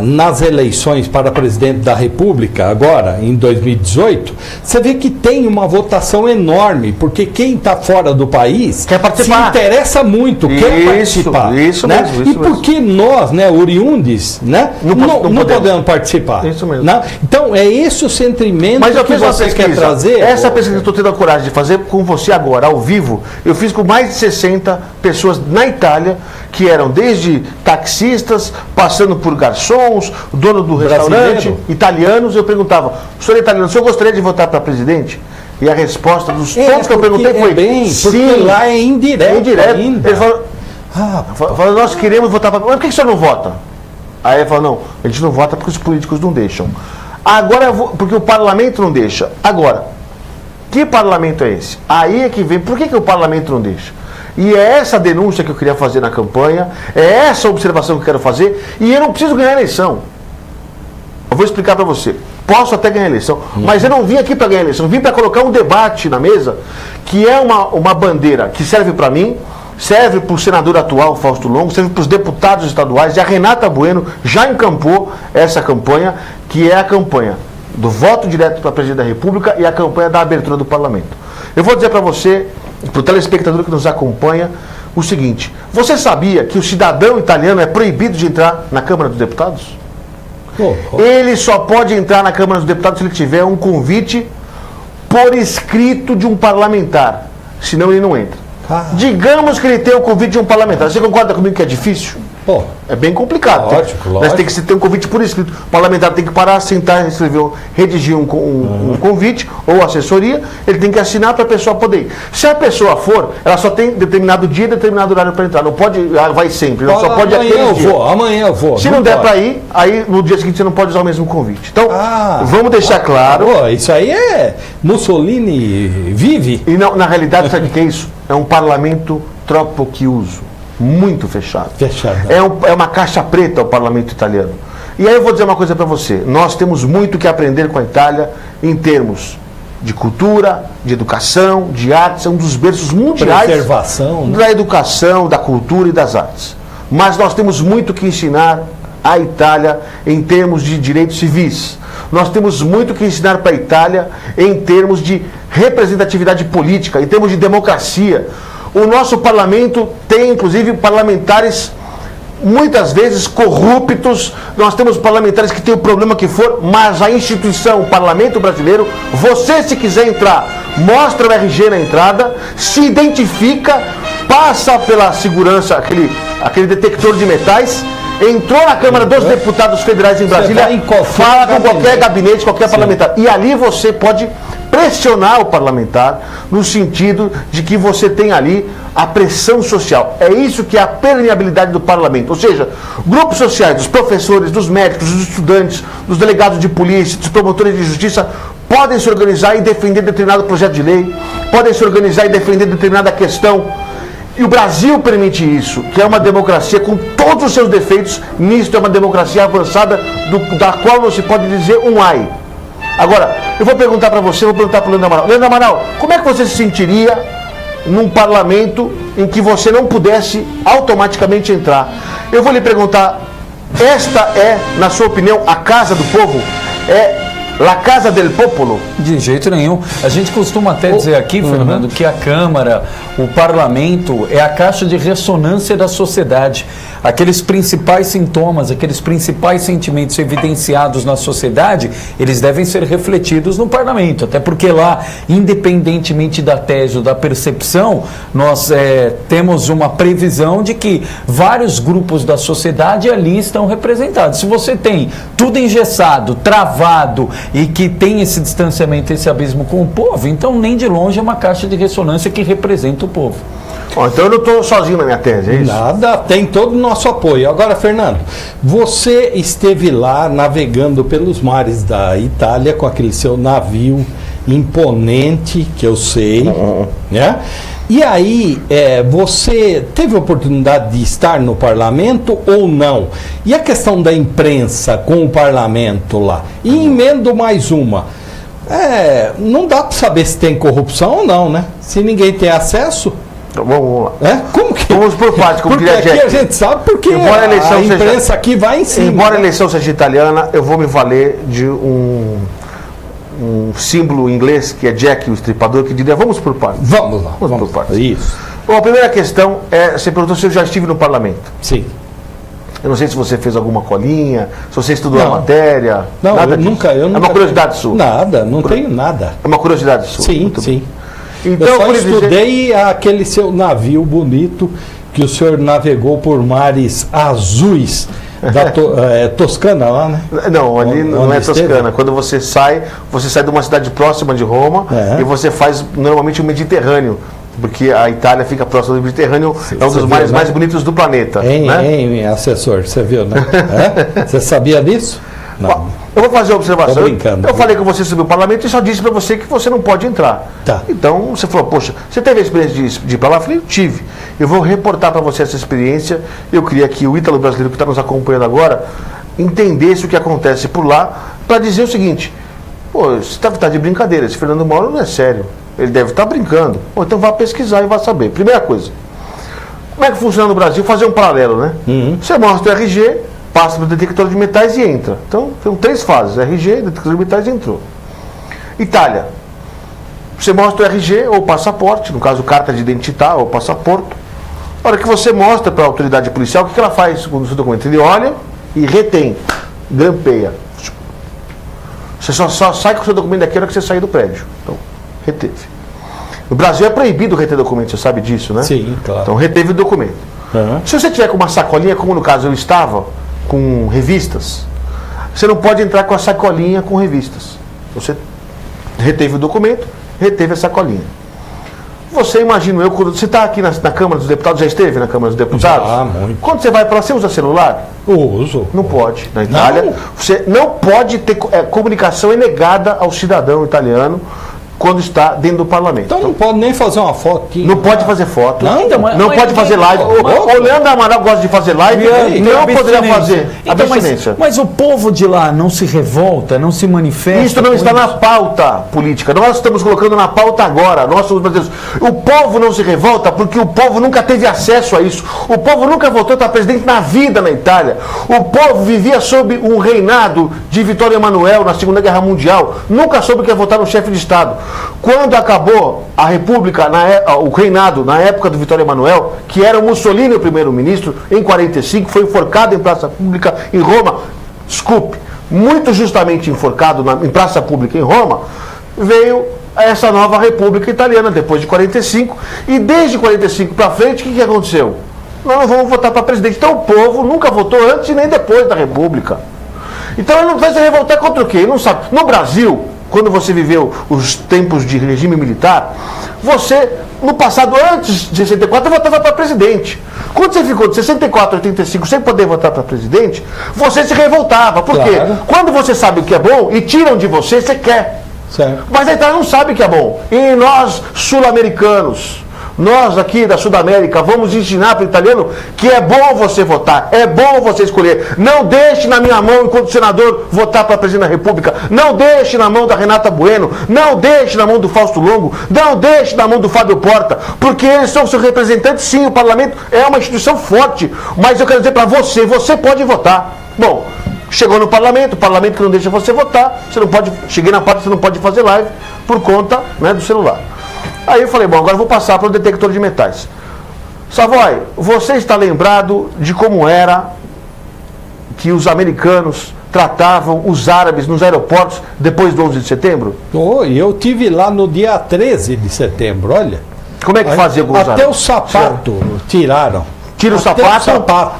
Speaker 2: nas eleições para presidente da República, agora, em 2018, você vê que tem uma votação enorme, porque quem está fora do país
Speaker 3: quer participar,
Speaker 2: se interessa muito, quer participar.
Speaker 3: Isso
Speaker 2: né?
Speaker 3: mesmo.
Speaker 2: E porque nós, né, oriundes, né, não podemos participar.
Speaker 3: Isso mesmo.
Speaker 2: Né? Então, é esse o sentimento que você quer trazer.
Speaker 3: Essa pesquisa que eu estou tendo a coragem de fazer com você agora, ao vivo, eu fiz com mais de 60 pessoas na Itália, que eram desde taxistas, passando por garçons, dono do restaurante, italianos. Eu perguntava, o senhor é italiano, o senhor gostaria de votar para presidente? E a resposta dos todos que eu perguntei foi
Speaker 2: sim, lá é indireto.
Speaker 3: É indireto. Ele falou, nós queremos votar para... Mas por que o senhor não vota? Aí ele falou, não, a gente não vota porque os políticos não deixam. Agora, porque o parlamento não deixa. Agora, que parlamento é esse? Aí é que vem, por que o parlamento não deixa? E é essa denúncia que eu queria fazer na campanha, é essa observação que eu quero fazer, e eu não preciso ganhar a eleição. Eu vou explicar para você. Posso até ganhar a eleição, mas eu não vim aqui para ganhar a eleição, eu vim para colocar um debate na mesa, que é uma bandeira que serve para mim, serve para o senador atual, Fausto Longo, serve para os deputados estaduais, e a Renata Bueno já encampou essa campanha, que é a campanha do voto direto para presidente da República e a campanha da abertura do parlamento. Eu vou dizer para você, para o telespectador que nos acompanha, o seguinte: você sabia que o cidadão italiano é proibido de entrar na Câmara dos Deputados? Ele só pode entrar na Câmara dos Deputados se ele tiver um convite por escrito de um parlamentar, senão ele não entra. Digamos que ele tem o convite de um parlamentar. Você concorda comigo que é difícil? É bem complicado.
Speaker 2: Lógico.
Speaker 3: Mas tem que ter um convite por escrito. O parlamentar tem que parar, sentar, redigir um convite ou assessoria. Ele tem que assinar para a pessoa poder ir. Se a pessoa for, ela só tem determinado dia e determinado horário para entrar. Não pode, vai sempre. Ela só pode
Speaker 2: amanhã eu vou.
Speaker 3: Se não der para ir, aí no dia seguinte você não pode usar o mesmo convite. Então, vamos deixar claro.
Speaker 2: Isso aí é Mussolini vive.
Speaker 3: E não, na realidade, sabe o que é isso? É um parlamento troppo chiuso. Muito fechado. É uma caixa preta o parlamento italiano. E aí eu vou dizer uma coisa para você. Nós temos muito que aprender com a Itália em termos de cultura, de educação, de artes. É um dos berços mundiais da educação, da cultura e das artes. Mas nós temos muito que ensinar à Itália em termos de direitos civis. Nós temos muito que ensinar para a Itália em termos de representatividade política, em termos de democracia. O nosso parlamento tem, inclusive, parlamentares muitas vezes corruptos. Nós temos parlamentares que têm o problema que for, mas a instituição, o parlamento brasileiro, você, se quiser entrar, mostra o RG na entrada, se identifica, passa pela segurança, aquele detector de metais, entrou na Câmara dos Deputados Federais em Brasília, fala com qualquer gabinete, qualquer parlamentar. E ali você pode pressionar o parlamentar no sentido de que você tem ali a pressão social. É isso que é a permeabilidade do parlamento. Ou seja, grupos sociais, dos professores, dos médicos, dos estudantes, dos delegados de polícia, dos promotores de justiça, podem se organizar e defender determinado projeto de lei, podem se organizar e defender determinada questão. E o Brasil permite isso, que é uma democracia com todos os seus defeitos. Nisto é uma democracia avançada, da qual não se pode dizer um ai. Agora, eu vou perguntar para você, vou perguntar para o Leandro Amaral. Leandro Amaral, como é que você se sentiria num parlamento em que você não pudesse automaticamente entrar? Eu vou lhe perguntar, esta é, na sua opinião, a casa do povo? É La Casa del Popolo?
Speaker 4: De jeito nenhum. A gente costuma até dizer aqui, Fernando, que a Câmara, o Parlamento, é a caixa de ressonância da sociedade. Aqueles principais sintomas, aqueles principais sentimentos evidenciados na sociedade, eles devem ser refletidos no Parlamento. Até porque lá, independentemente da tese ou da percepção, nós temos uma previsão de que vários grupos da sociedade ali estão representados. Se você tem tudo engessado, travado, e que tem esse distanciamento, esse abismo com o povo, então nem de longe é uma caixa de ressonância que representa o povo.
Speaker 3: Bom, então eu não estou sozinho na minha tese, é isso?
Speaker 2: Nada, tem todo o nosso apoio. Agora, Fernando, você esteve lá navegando pelos mares da Itália com aquele seu navio imponente, que eu sei, né? E aí, você teve a oportunidade de estar no parlamento ou não? E a questão da imprensa com o parlamento lá? E emendo mais uma. Não dá para saber se tem corrupção ou não, né? Se ninguém tem acesso...
Speaker 3: Então, vamos lá.
Speaker 2: Como que...
Speaker 3: Vamos por parte, como
Speaker 2: porque
Speaker 3: diria
Speaker 2: aqui
Speaker 3: Jack.
Speaker 2: a gente sabe porque
Speaker 3: Embora a eleição
Speaker 2: imprensa
Speaker 3: seja,
Speaker 2: aqui vai em cima.
Speaker 3: Embora a eleição seja italiana, eu vou me valer de um símbolo inglês, que é Jack, o estripador, que diria, vamos por partes.
Speaker 2: Vamos lá,
Speaker 3: Vamos por partes.
Speaker 2: Isso.
Speaker 3: Bom, a primeira questão você perguntou se eu já estive no parlamento.
Speaker 2: Sim.
Speaker 3: Eu não sei se você fez alguma colinha, se você estudou
Speaker 2: Não.
Speaker 3: a matéria.
Speaker 2: Não,
Speaker 3: nada
Speaker 2: eu
Speaker 3: disso.
Speaker 2: nunca.
Speaker 3: É uma curiosidade sua.
Speaker 2: Nada, não tenho nada.
Speaker 3: É uma curiosidade sua.
Speaker 2: Sim,
Speaker 3: Muito
Speaker 2: sim.
Speaker 3: bem. Então,
Speaker 2: Eu só
Speaker 3: por dizer-
Speaker 2: estudei aquele seu navio bonito que o senhor navegou por mares azuis da Toscana lá, né?
Speaker 3: Não, ali não
Speaker 2: Onde
Speaker 3: é
Speaker 2: esteve?
Speaker 3: Toscana. Quando você sai de uma cidade próxima de Roma e você faz normalmente o Mediterrâneo, porque a Itália fica próxima do Mediterrâneo, é um dos
Speaker 2: viu,
Speaker 3: mares
Speaker 2: né?
Speaker 3: mais bonitos do planeta.
Speaker 2: Hein, assessor, você viu, né? Você sabia disso? Não.
Speaker 3: Eu vou fazer uma observação.
Speaker 2: Tô brincando.
Speaker 3: Eu falei com você sobre o parlamento e só disse para você que você não pode entrar.
Speaker 2: Tá.
Speaker 3: Então você falou, poxa, você teve a experiência de ir para lá? Eu falei, eu tive. Eu vou reportar para você essa experiência. Eu queria que o ítalo brasileiro que está nos acompanhando agora entendesse o que acontece por lá, para dizer o seguinte: pô, você está de brincadeira, esse Fernando Mauro não é sério. Ele deve estar brincando. Pô, então vá pesquisar e vá saber. Primeira coisa, como é que funciona no Brasil? Fazer um paralelo, né? Você mostra o RG, passa para o detector de metais e entra. Então, são 3 fases: RG, detector de metais e entrou. Itália. Você mostra o RG ou passaporte, no caso carta de identidade ou passaporte. Na hora que você mostra para a autoridade policial, o que ela faz com o seu documento? Ele olha e retém, grampeia. Você só sai com o seu documento daqui na hora que você sair do prédio. Então, reteve. No Brasil é proibido reter documento, você sabe disso, né?
Speaker 2: Sim, claro.
Speaker 3: Então, reteve o documento. Se você tiver com uma sacolinha, como no caso eu estava, com revistas, você não pode entrar com a sacolinha com revistas. Você reteve o documento, reteve a sacolinha. Você, imagino eu, quando você está aqui na Câmara dos Deputados, já esteve na Câmara dos Deputados?
Speaker 2: Já, muito.
Speaker 3: Quando você vai para lá, você usa celular?
Speaker 2: Uso.
Speaker 3: Não pode. Na Itália,
Speaker 2: Não?
Speaker 3: você não pode ter comunicação é negada ao cidadão italiano quando está dentro do parlamento.
Speaker 2: Então não pode nem fazer uma foto.
Speaker 3: Não pode fazer foto.
Speaker 2: Não,
Speaker 4: então,
Speaker 3: não pode fazer live. O Leandro Amaral gosta de fazer live. Não poderia fazer.
Speaker 4: Então,
Speaker 3: Abstinência.
Speaker 4: mas o povo de lá não se revolta, não se manifesta?
Speaker 3: Isso não está na pauta política. Nós estamos colocando na pauta agora. Nós somos brasileiros. O povo não se revolta porque o povo nunca teve acesso a isso. O povo nunca votou para presidente na vida na Itália. O povo vivia sob um reinado de Vittorio Emanuele na Segunda Guerra Mundial. Nunca soube que ia votar no chefe de Estado. Quando acabou a República, o reinado, na época do Vittorio Emanuele, que era o Mussolini o primeiro-ministro, em 45, foi enforcado em praça pública em Roma. Desculpe, muito justamente enforcado em praça pública em Roma, veio essa nova República Italiana, depois de 45, e desde 45 para frente, o que aconteceu? Nós não vamos votar para presidente. Então o povo nunca votou antes e nem depois da República. Então ele não vai se revoltar contra o quê? Ele não sabe. No Brasil, quando você viveu os tempos de regime militar, você, no passado, antes de 64, votava para presidente. Quando você ficou de 64 a 85 sem poder votar para presidente, você se revoltava. Por quê?
Speaker 2: Claro.
Speaker 3: Quando você sabe o que é bom e tiram de você, você quer.
Speaker 2: Certo.
Speaker 3: Mas a Itália não sabe o que é bom. E nós, sul-americanos, nós aqui da Sudamérica, vamos ensinar para o italiano que é bom você votar, é bom você escolher. Não deixe na minha mão, enquanto senador, votar para presidente da República. Não deixe na mão da Renata Bueno. Não deixe na mão do Fausto Longo. Não deixe na mão do Fábio Porta. Porque eles são seus representantes, sim. O parlamento é uma instituição forte. Mas eu quero dizer para você, você pode votar. Bom, chegou no parlamento, o parlamento que não deixa você votar, você não pode, cheguei na parte que você não pode fazer live por conta, né, do celular. Aí eu falei, bom, agora eu vou passar para o detector de metais. Savoy, você está lembrado de como era que os americanos tratavam os árabes nos aeroportos depois do 11 de setembro?
Speaker 2: Eu tive lá no dia 13 de setembro, olha.
Speaker 3: Como é que fazia com os árabes?
Speaker 2: Até o sapato tiraram.
Speaker 3: Tira o sapato,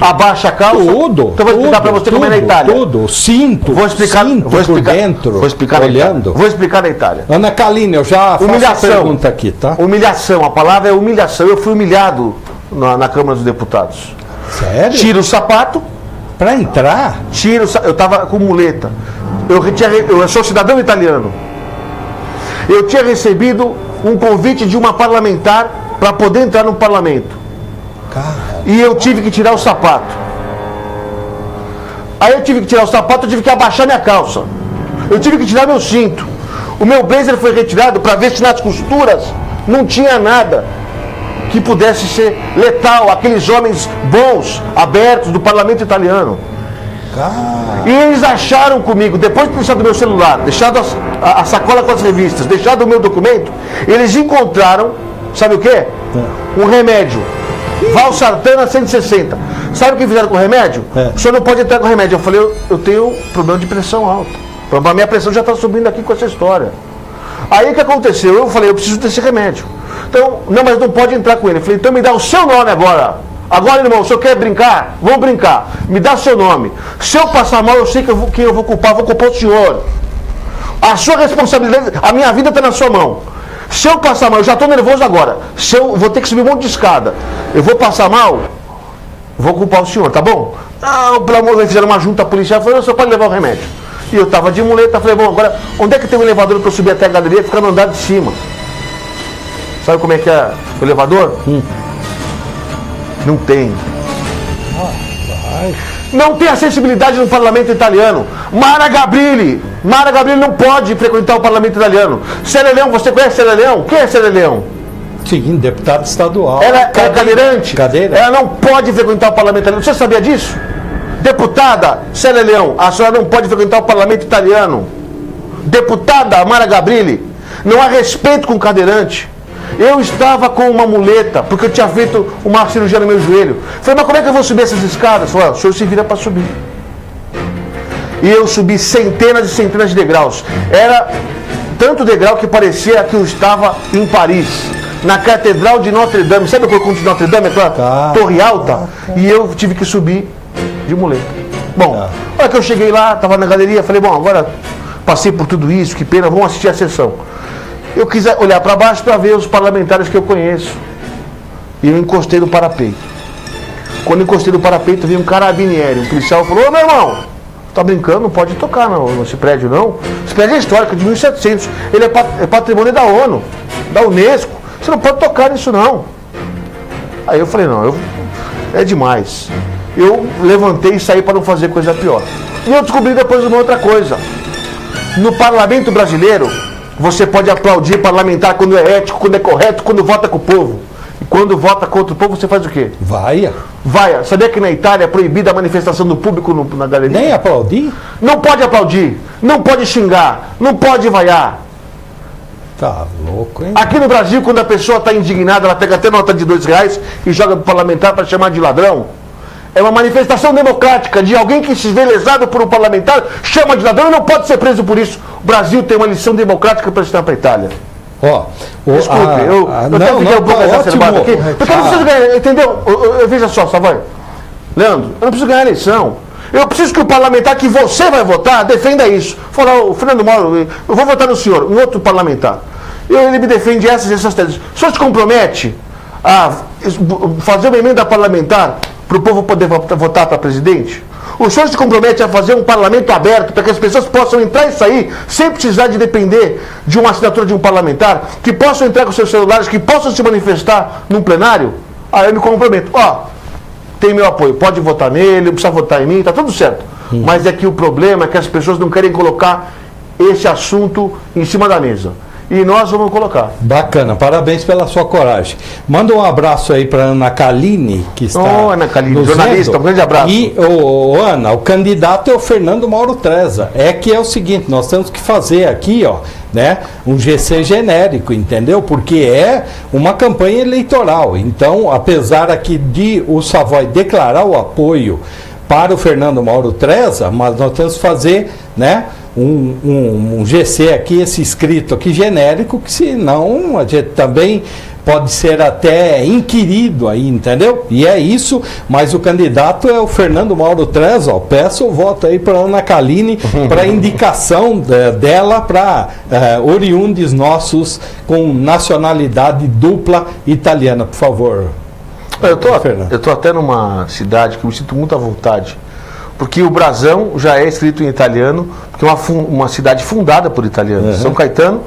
Speaker 3: abaixa a calça.
Speaker 2: Tudo.
Speaker 3: Então vou explicar para você como é na Itália.
Speaker 2: Tudo. Cinto.
Speaker 3: Vou explicar
Speaker 2: por dentro.
Speaker 3: Vou explicar olhando. Vou explicar na Itália.
Speaker 2: Ana Kaline, eu já faço a pergunta aqui, tá?
Speaker 3: Humilhação. A palavra é humilhação. Eu fui humilhado na Câmara dos Deputados.
Speaker 2: Sério?
Speaker 3: Tira o sapato.
Speaker 2: Para entrar?
Speaker 3: Eu estava com muleta. Eu sou cidadão italiano. Eu tinha recebido um convite de uma parlamentar para poder entrar no parlamento. E eu tive que tirar o sapato. Aí eu tive que tirar o sapato, eu tive que abaixar minha calça. Eu tive que tirar meu cinto. O meu blazer foi retirado para ver se nas costuras não tinha nada que pudesse ser letal. Aqueles homens bons, abertos do parlamento italiano. E eles acharam comigo, depois de deixado meu celular, deixado a sacola com as revistas, deixado o meu documento, eles encontraram, sabe o quê? Um remédio. Valsartana 160. Sabe o que fizeram com o remédio? O senhor não pode entrar com o remédio. Eu falei, eu tenho problema de pressão alta. A minha pressão já está subindo aqui com essa história. Aí o que aconteceu? Eu falei, eu preciso desse remédio. Então, não, mas não pode entrar com ele. Eu falei, então me dá o seu nome agora. Agora, irmão, o senhor quer brincar? Vamos brincar. Me dá seu nome. Se eu passar mal, eu sei quem eu vou culpar o senhor. A sua responsabilidade, a minha vida está na sua mão. Se eu passar mal, eu já estou nervoso agora. Se eu vou ter que subir um monte de escada, eu vou passar mal, vou culpar o senhor, tá bom? Ah, pelo amor de Deus, fizeram uma junta policial, falou, o senhor pode levar o remédio. E eu estava de muleta, falei, bom, agora, onde é que tem um elevador para eu subir até a galeria e ficar no andar de cima? Sabe como é que é o elevador? Não tem. Não tem acessibilidade no parlamento italiano. Mara Gabrilli não pode frequentar o parlamento italiano. Célia Leão, você conhece Célia Leão? Quem é Célia Leão?
Speaker 2: Sim, deputado estadual.
Speaker 3: Ela é cadeirante. Ela não pode frequentar o parlamento italiano. Você sabia disso? Deputada Célia Leão, a senhora não pode frequentar o parlamento italiano. Deputada Mara Gabrilli, não há respeito com o cadeirante. Eu estava com uma muleta, porque eu tinha feito uma cirurgia no meu joelho. Falei, mas como é que eu vou subir essas escadas? Falei, o senhor se vira para subir. E eu subi centenas e centenas de degraus. Era tanto degrau que parecia que eu estava em Paris, na Catedral de Notre Dame. Sabe o corcunda de Notre Dame? Aquela torre alta. E eu tive que subir de muleta. Bom, na hora que eu cheguei lá, estava na galeria, falei, bom, agora passei por tudo isso, que pena, vamos assistir a sessão. Eu quis olhar para baixo para ver os parlamentares que eu conheço. E eu encostei no parapeito. Quando encostei no parapeito, vi um carabinieri, um policial, falou, ô meu irmão, tá brincando, não pode tocar nesse prédio não. Esse prédio é histórico, de 1700, ele é patrimônio da ONU, da Unesco, você não pode tocar nisso não. Aí eu falei, não, é demais. Eu levantei e saí para não fazer coisa pior. E eu descobri depois uma outra coisa. No parlamento brasileiro, você pode aplaudir parlamentar quando é ético, quando é correto, quando vota com o povo. E quando vota contra o povo, você faz o quê?
Speaker 2: Vaia.
Speaker 3: Sabia que na Itália é proibida a manifestação do público na galeria?
Speaker 2: Nem aplaudir?
Speaker 3: Não pode aplaudir, não pode xingar, não pode vaiar.
Speaker 2: Tá louco, hein?
Speaker 3: Aqui no Brasil, quando a pessoa está indignada, ela pega até nota de R$2 e joga para o parlamentar para chamar de ladrão. É uma manifestação democrática de alguém que se vê lesado por um parlamentar, chama de ladrão e não pode ser preso por isso. O Brasil tem uma lição democrática para ensinar para a Itália. Desculpe, eu
Speaker 2: não,
Speaker 3: fiquei um pouco exacerbado aqui. Porque eu não preciso ganhar, entendeu? Veja só, Savai. Leandro, eu não preciso ganhar a eleição. Eu preciso que o parlamentar que você vai votar defenda isso. Falar, o Fernando Mauro, eu vou votar no senhor, um outro parlamentar. Ele me defende essas teses. O senhor se compromete a fazer uma emenda parlamentar para o povo poder votar para presidente? O senhor se compromete a fazer um parlamento aberto para que as pessoas possam entrar e sair sem precisar de depender de uma assinatura de um parlamentar, que possam entrar com seus celulares, que possam se manifestar num plenário? Eu me comprometo. Tem meu apoio, pode votar nele, não precisa votar em mim, está tudo certo. Mas é que o problema é que as pessoas não querem colocar esse assunto em cima da mesa. E nós vamos colocar.
Speaker 2: Bacana, parabéns pela sua coragem. Manda um abraço aí para Ana Kaline, que está
Speaker 3: Ana Kaline, jornalista, um grande abraço.
Speaker 2: E, Ana, o candidato é o Fernando Mauro Treza. É o seguinte, nós temos que fazer aqui, um GC genérico, entendeu? Porque é uma campanha eleitoral. Então, apesar aqui de o Savoy declarar o apoio para o Fernando Mauro Treza, mas nós temos que fazer, um GC aqui, esse escrito aqui genérico, que senão a gente também pode ser até inquirido aí, entendeu? E é isso, mas o candidato é o Fernando Mauro Treza, ó. Peço o voto aí para Ana Caline, para indicação dela para oriundes nossos com nacionalidade dupla italiana, por favor.
Speaker 3: Eu tô até numa cidade que eu me sinto muito à vontade, porque o brasão já é escrito em italiano, porque é uma cidade fundada por italianos. São Caetano,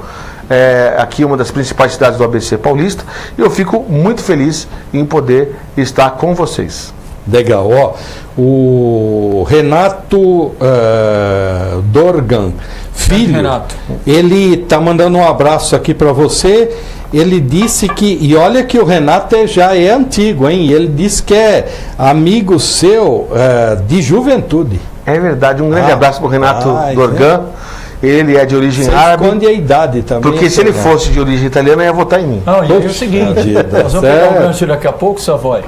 Speaker 3: aqui uma das principais cidades do ABC paulista, e eu fico muito feliz em poder estar com vocês.
Speaker 2: Legal, ó. O Renato Dorgan Filho,
Speaker 4: Renato,
Speaker 2: ele tá mandando um abraço aqui para você. Ele disse que, e olha que o Renato já é antigo, hein? Ele disse que é amigo seu de juventude.
Speaker 3: É verdade, um grande abraço para o Renato Dorgan. Ele é de origem árabe.
Speaker 2: Esconde a idade também.
Speaker 3: Porque se ele fosse de origem italiana, ia votar em mim.
Speaker 4: Não, e aí é o seguinte, nós vamos pegar o gancho daqui a pouco, Savoy.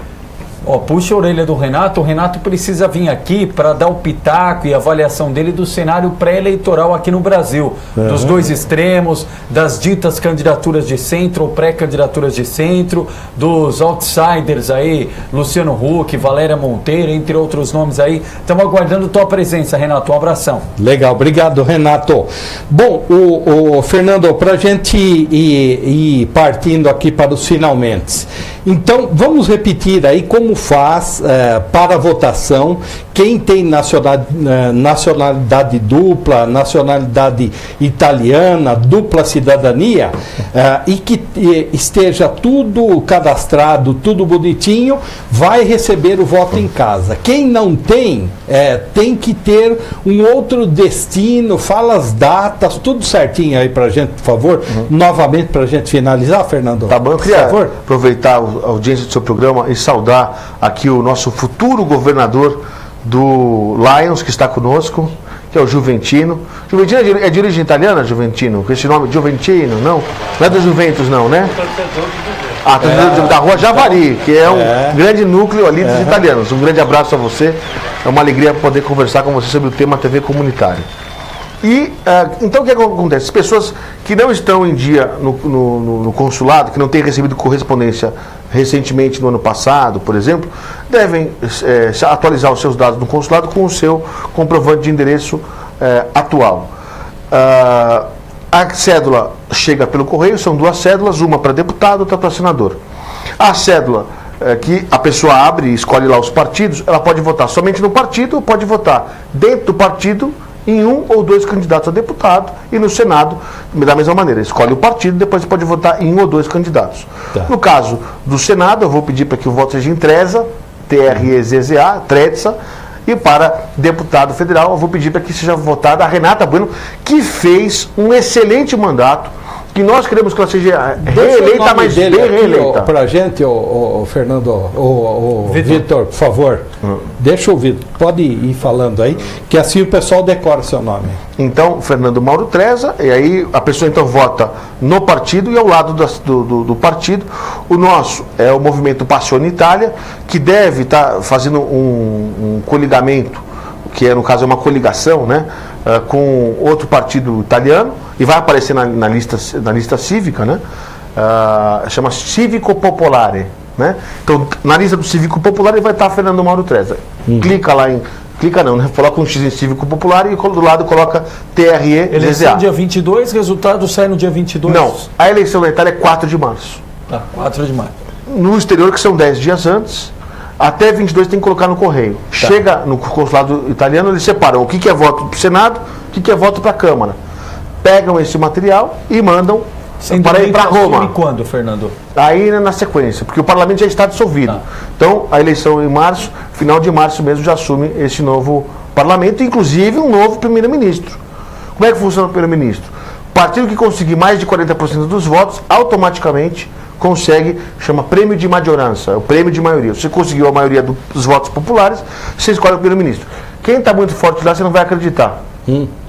Speaker 4: Ó, puxa a orelha do Renato. O Renato precisa vir aqui para dar o pitaco e a avaliação dele do cenário pré-eleitoral aqui no Brasil. Dos dois extremos, das ditas candidaturas de centro ou pré-candidaturas de centro, dos outsiders aí, Luciano Huck, Valéria Monteiro, entre outros nomes aí. Estamos aguardando tua presença, Renato. Um abração.
Speaker 2: Legal, obrigado, Renato. Bom, o Fernando, para a gente ir partindo aqui para os finalmente. Então, vamos repetir aí como faz para a votação quem tem nacionalidade dupla, nacionalidade italiana, dupla cidadania, e que esteja tudo cadastrado, tudo bonitinho, vai receber o voto em casa. Quem não tem, tem que ter um outro destino, fala as datas, tudo certinho aí pra gente, por favor, novamente pra gente finalizar, Fernando.
Speaker 3: Tá bom, eu queria aproveitar a audiência do seu programa e saudar aqui o nosso futuro governador do Lions, que está conosco, que é o Juventino. Juventino é de origem italiana, Juventino? Com esse nome, Juventino, não? Não é do Juventus, não, né? Da Rua Javari, que é um grande núcleo ali dos italianos. Um grande abraço a você. É uma alegria poder conversar com você sobre o tema TV comunitária. E, então, o que acontece? As pessoas que não estão em dia no consulado, que não têm recebido correspondência recentemente no ano passado, por exemplo, devem atualizar os seus dados no consulado com o seu comprovante de endereço atual. A cédula chega pelo correio, são duas cédulas, uma para deputado, outra para senador. A cédula que a pessoa abre e escolhe lá os partidos, ela pode votar somente no partido ou pode votar dentro do partido em um ou dois candidatos a deputado, e no Senado, da mesma maneira, escolhe o partido, depois pode votar em um ou dois candidatos. Tá. No caso do Senado, eu vou pedir para que o voto seja em Treza, T-R-E-Z-Z-A, Treza, e para deputado federal, eu vou pedir para que seja votada a Renata Bueno, que fez um excelente mandato, que nós queremos que ela seja reeleita, mas bem reeleita.
Speaker 2: Para a gente, o Fernando, o Vitor, por favor, deixa o Vitor, pode ir falando aí, que assim o pessoal decora seu nome.
Speaker 3: Então, Fernando Mauro Treza, e aí a pessoa então vota no partido e ao lado do partido. O nosso é o movimento Passione Itália, que deve estar fazendo um coligamento, que no caso é uma coligação, né, com outro partido italiano, e vai aparecer na lista cívica, né, chama Cívico Popolare, né? Então, na lista do Cívico Popular vai estar Fernando Mauro Treza. Clica lá coloca um X em Cívico Popular e do lado coloca TRE.
Speaker 4: Eleição dia 22, resultado sai no dia 22?
Speaker 3: Não, a eleição da Itália é 4 de março.
Speaker 4: Tá, 4 de março.
Speaker 3: No exterior, que são 10 dias antes, até 22 tem que colocar no correio. Tá. Chega no consulado italiano, eles separam o que é voto para o Senado, o que é voto para a Câmara. Pegam esse material e mandam para ir para Roma.
Speaker 4: E quando, Fernando?
Speaker 3: Aí na sequência, porque o parlamento já está dissolvido. Tá. Então, a eleição em março, final de março mesmo, já assume esse novo parlamento, inclusive um novo primeiro-ministro. Como é que funciona o primeiro-ministro? Partido que conseguir mais de 40% dos votos, automaticamente consegue, chama prêmio de maggioranza, é o prêmio de maioria. Você conseguiu a maioria dos votos populares, você escolhe o primeiro-ministro. Quem está muito forte lá, você não vai acreditar.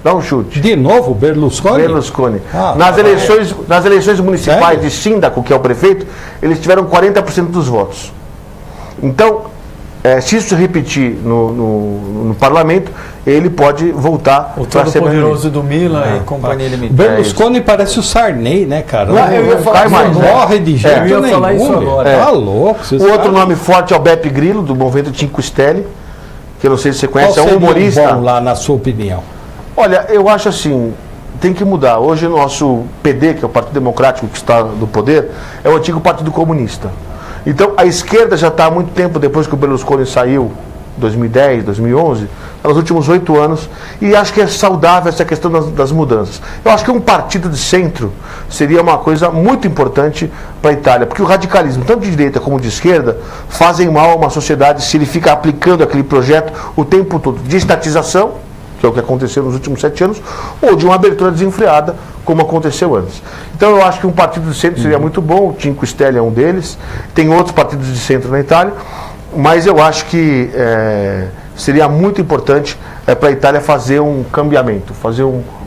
Speaker 3: Dá um chute.
Speaker 2: De novo, Berlusconi?
Speaker 3: Berlusconi. Nas eleições municipais de síndaco, que é o prefeito, eles tiveram 40% dos votos. Então, se isso repetir no parlamento, ele pode voltar
Speaker 4: para ser poderoso do Milan e companhia limitada.
Speaker 2: Berlusconi parece o Sarney, né, cara?
Speaker 3: Não cai mais.
Speaker 2: Morre de jeito nenhum.
Speaker 4: Eu ia falar isso agora.
Speaker 2: Tá louco.
Speaker 3: O outro nome forte é o Beppe Grillo, do Movimento Cinque Stelle, que eu não sei se você conhece,
Speaker 2: qual
Speaker 3: é um humorista.
Speaker 2: Bom lá, na sua opinião?
Speaker 3: Olha, eu acho assim, tem que mudar. Hoje o nosso PD, que é o Partido Democrático que está no poder, é o antigo Partido Comunista. Então, a esquerda já está há muito tempo, depois que o Berlusconi saiu, 2010, 2011, nos últimos 8 anos, e acho que é saudável essa questão das mudanças. Eu acho que um partido de centro seria uma coisa muito importante para a Itália, porque o radicalismo, tanto de direita como de esquerda, fazem mal a uma sociedade se ele fica aplicando aquele projeto o tempo todo de estatização, que é o que aconteceu nos últimos 7 anos, ou de uma abertura desenfreada, como aconteceu antes. Então eu acho que um partido de centro seria muito bom, o Cinque Stelle é um deles, tem outros partidos de centro na Itália, mas eu acho que seria muito importante para a Itália fazer um cambiamento, fazer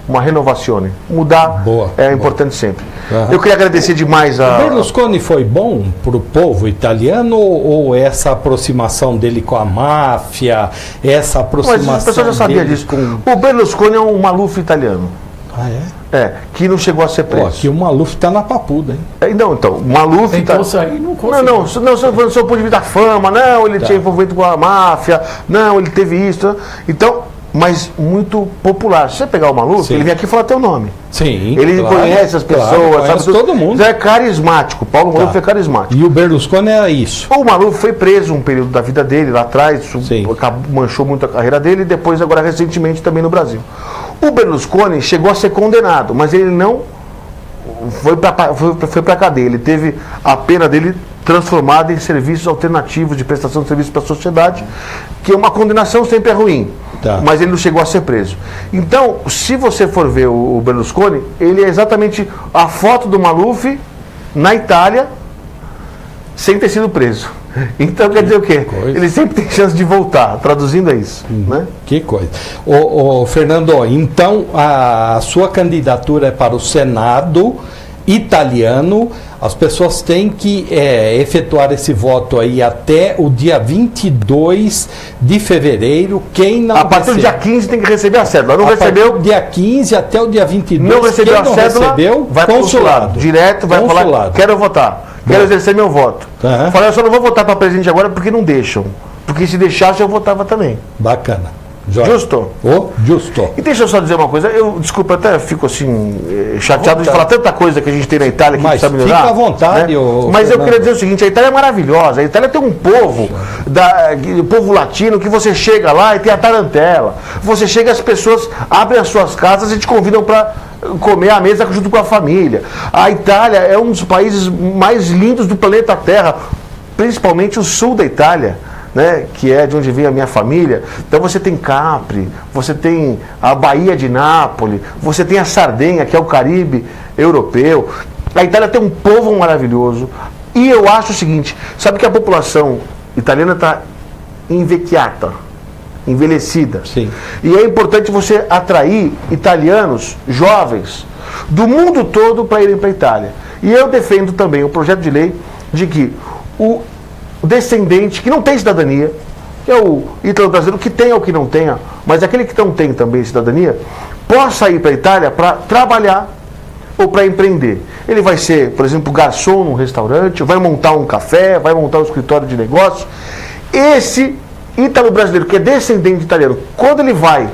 Speaker 3: uma renovazione. Mudar é importante sempre. Eu queria agradecer demais a...
Speaker 2: O Berlusconi foi bom para o povo italiano ou essa aproximação dele com a máfia, essa aproximação...
Speaker 3: Mas a pessoa já sabia disso. O Berlusconi é um Maluf italiano.
Speaker 2: Ah,
Speaker 3: que não chegou a ser preso.
Speaker 2: Aqui o Maluf está na papuda, hein?
Speaker 3: Não, então, o Maluf...
Speaker 4: Tentou sair, não conseguiu.
Speaker 3: Não, só ponto de vista da fama, não, ele tinha envolvimento com a máfia, não, ele teve isso. Então, mas muito popular. Se você pegar o Maluf, ele vem aqui falar teu nome.
Speaker 2: Sim,
Speaker 3: ele conhece as pessoas,
Speaker 2: sabe todo mundo.
Speaker 3: É carismático. Paulo Maluf é carismático.
Speaker 2: E o Berlusconi era isso.
Speaker 3: O Maluf foi preso um período da vida dele lá atrás, manchou muito a carreira dele, e depois, agora recentemente, também no Brasil. O Berlusconi chegou a ser condenado, mas ele não foi para a cadeia. Ele teve a pena dele transformada em serviços alternativos de prestação de serviços para a sociedade, que uma condenação sempre é ruim. Mas ele não chegou a ser preso. Então, se você for ver o Berlusconi, ele é exatamente a foto do Maluf na Itália sem ter sido preso. Então quer dizer o quê? Ele sempre tem chance de voltar, traduzindo é isso. Né?
Speaker 2: Que coisa. Fernando, então a sua candidatura é para o Senado italiano. As pessoas têm que efetuar esse voto aí até o dia 22 de fevereiro. Quem não
Speaker 3: a partir do dia 15 tem que receber a cédula. Não recebeu?
Speaker 2: Do dia 15 até o dia 22.
Speaker 3: Não recebeu a cédula, vai para o consulado. Direto, vai falar, quero votar. Quero exercer meu voto. Falei, eu só não vou votar para presidente agora porque não deixam. Porque se deixasse eu votava também.
Speaker 2: Bacana.
Speaker 3: Justo?
Speaker 2: Justo.
Speaker 3: E deixa eu só dizer uma coisa, desculpa, até fico assim, chateado de falar tanta coisa que a gente tem na Itália que precisa melhorar.
Speaker 2: Fica à vontade,
Speaker 3: né? Mas eu queria dizer o seguinte, a Itália é maravilhosa, a Itália tem um povo, povo latino, que você chega lá e tem a tarantela. Você chega, as pessoas abrem as suas casas e te convidam para comer à mesa junto com a família. A Itália é um dos países mais lindos do planeta Terra, principalmente o sul da Itália. Né, que é de onde vem a minha família. Então você tem Capri, você tem a Baía de Nápoles, você tem a Sardenha, que é o Caribe europeu. A Itália tem um povo maravilhoso. E eu acho o seguinte, sabe que a população italiana está invecchiata, envelhecida.
Speaker 2: Sim.
Speaker 3: E é importante você atrair italianos jovens do mundo todo para irem para a Itália. E eu defendo também o projeto de lei de que o descendente que não tem cidadania, que é o ítalo brasileiro, que tenha ou que não tenha, mas aquele que não tem também cidadania, possa ir para a Itália para trabalhar ou para empreender. Ele vai ser, por exemplo, garçom num restaurante, vai montar um café, vai montar um escritório de negócio. Esse ítalo brasileiro que é descendente de italiano, quando ele vai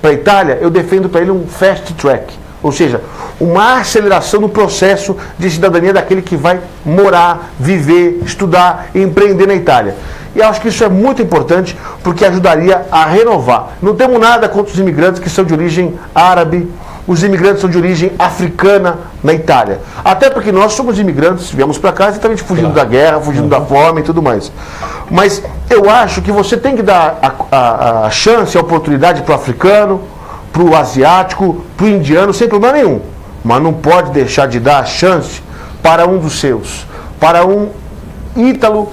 Speaker 3: para a Itália, eu defendo para ele um fast track. Ou seja, uma aceleração no processo de cidadania daquele que vai morar, viver, estudar e empreender na Itália. E acho que isso é muito importante porque ajudaria a renovar. Não temos nada contra os imigrantes que são de origem árabe, os imigrantes são de origem africana na Itália. Até porque nós somos imigrantes, viemos para cá exatamente fugindo da guerra, fugindo da fome e tudo mais. Mas eu acho que você tem que dar a chance, a oportunidade para o africano, para o asiático, para o indiano, sem problema nenhum. Mas não pode deixar de dar a chance para um dos seus, para um ítalo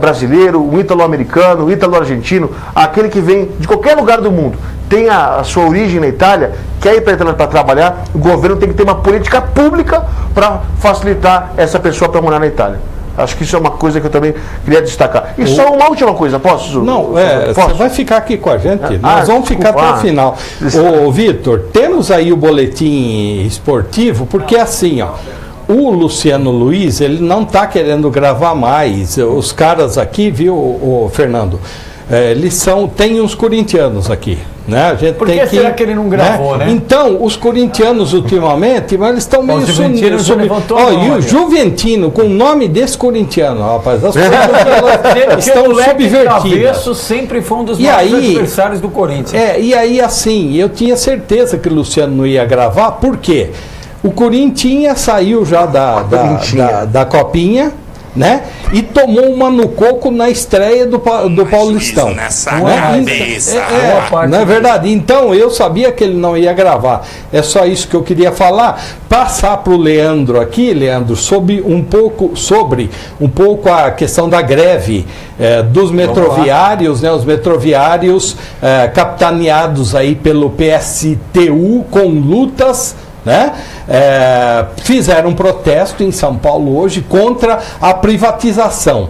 Speaker 3: brasileiro, um ítalo americano, um ítalo argentino, aquele que vem de qualquer lugar do mundo, tem a sua origem na Itália, quer ir para a Itália para trabalhar, o governo tem que ter uma política pública para facilitar essa pessoa para morar na Itália. Acho que isso é uma coisa que eu também queria destacar. E só uma última coisa, posso?
Speaker 2: Não, você vai ficar aqui com a gente. Nós vamos ficar até o final. Ô, Vitor, temos aí o boletim esportivo, porque assim, ó, o Luciano Luiz, ele não está querendo gravar mais. Os caras aqui, viu, o Fernando, eles tem uns corintianos aqui. Né? A gente
Speaker 4: Por que será que ele não gravou, né?
Speaker 2: Então, os corintianos ultimamente, mas eles estão meio sumidos. E o Juventino, com o nome desse corintiano, rapaz, as coisas estão subvertidas.
Speaker 4: Sempre foi um dos maiores adversários do Corinthians.
Speaker 2: E aí, assim, eu tinha certeza que o Luciano não ia gravar, por quê? O Corinthians saiu já da Copinha, né? E tomou uma no coco na estreia do Paulistão. Né? Não é verdade? Então eu sabia que ele não ia gravar. É só isso que eu queria falar. Passar para o Leandro aqui, Leandro, sobre um pouco a questão da greve dos metroviários, né? Os metroviários capitaneados aí pelo PSTU com lutas. Né? Fizeram um protesto em São Paulo hoje contra a privatização.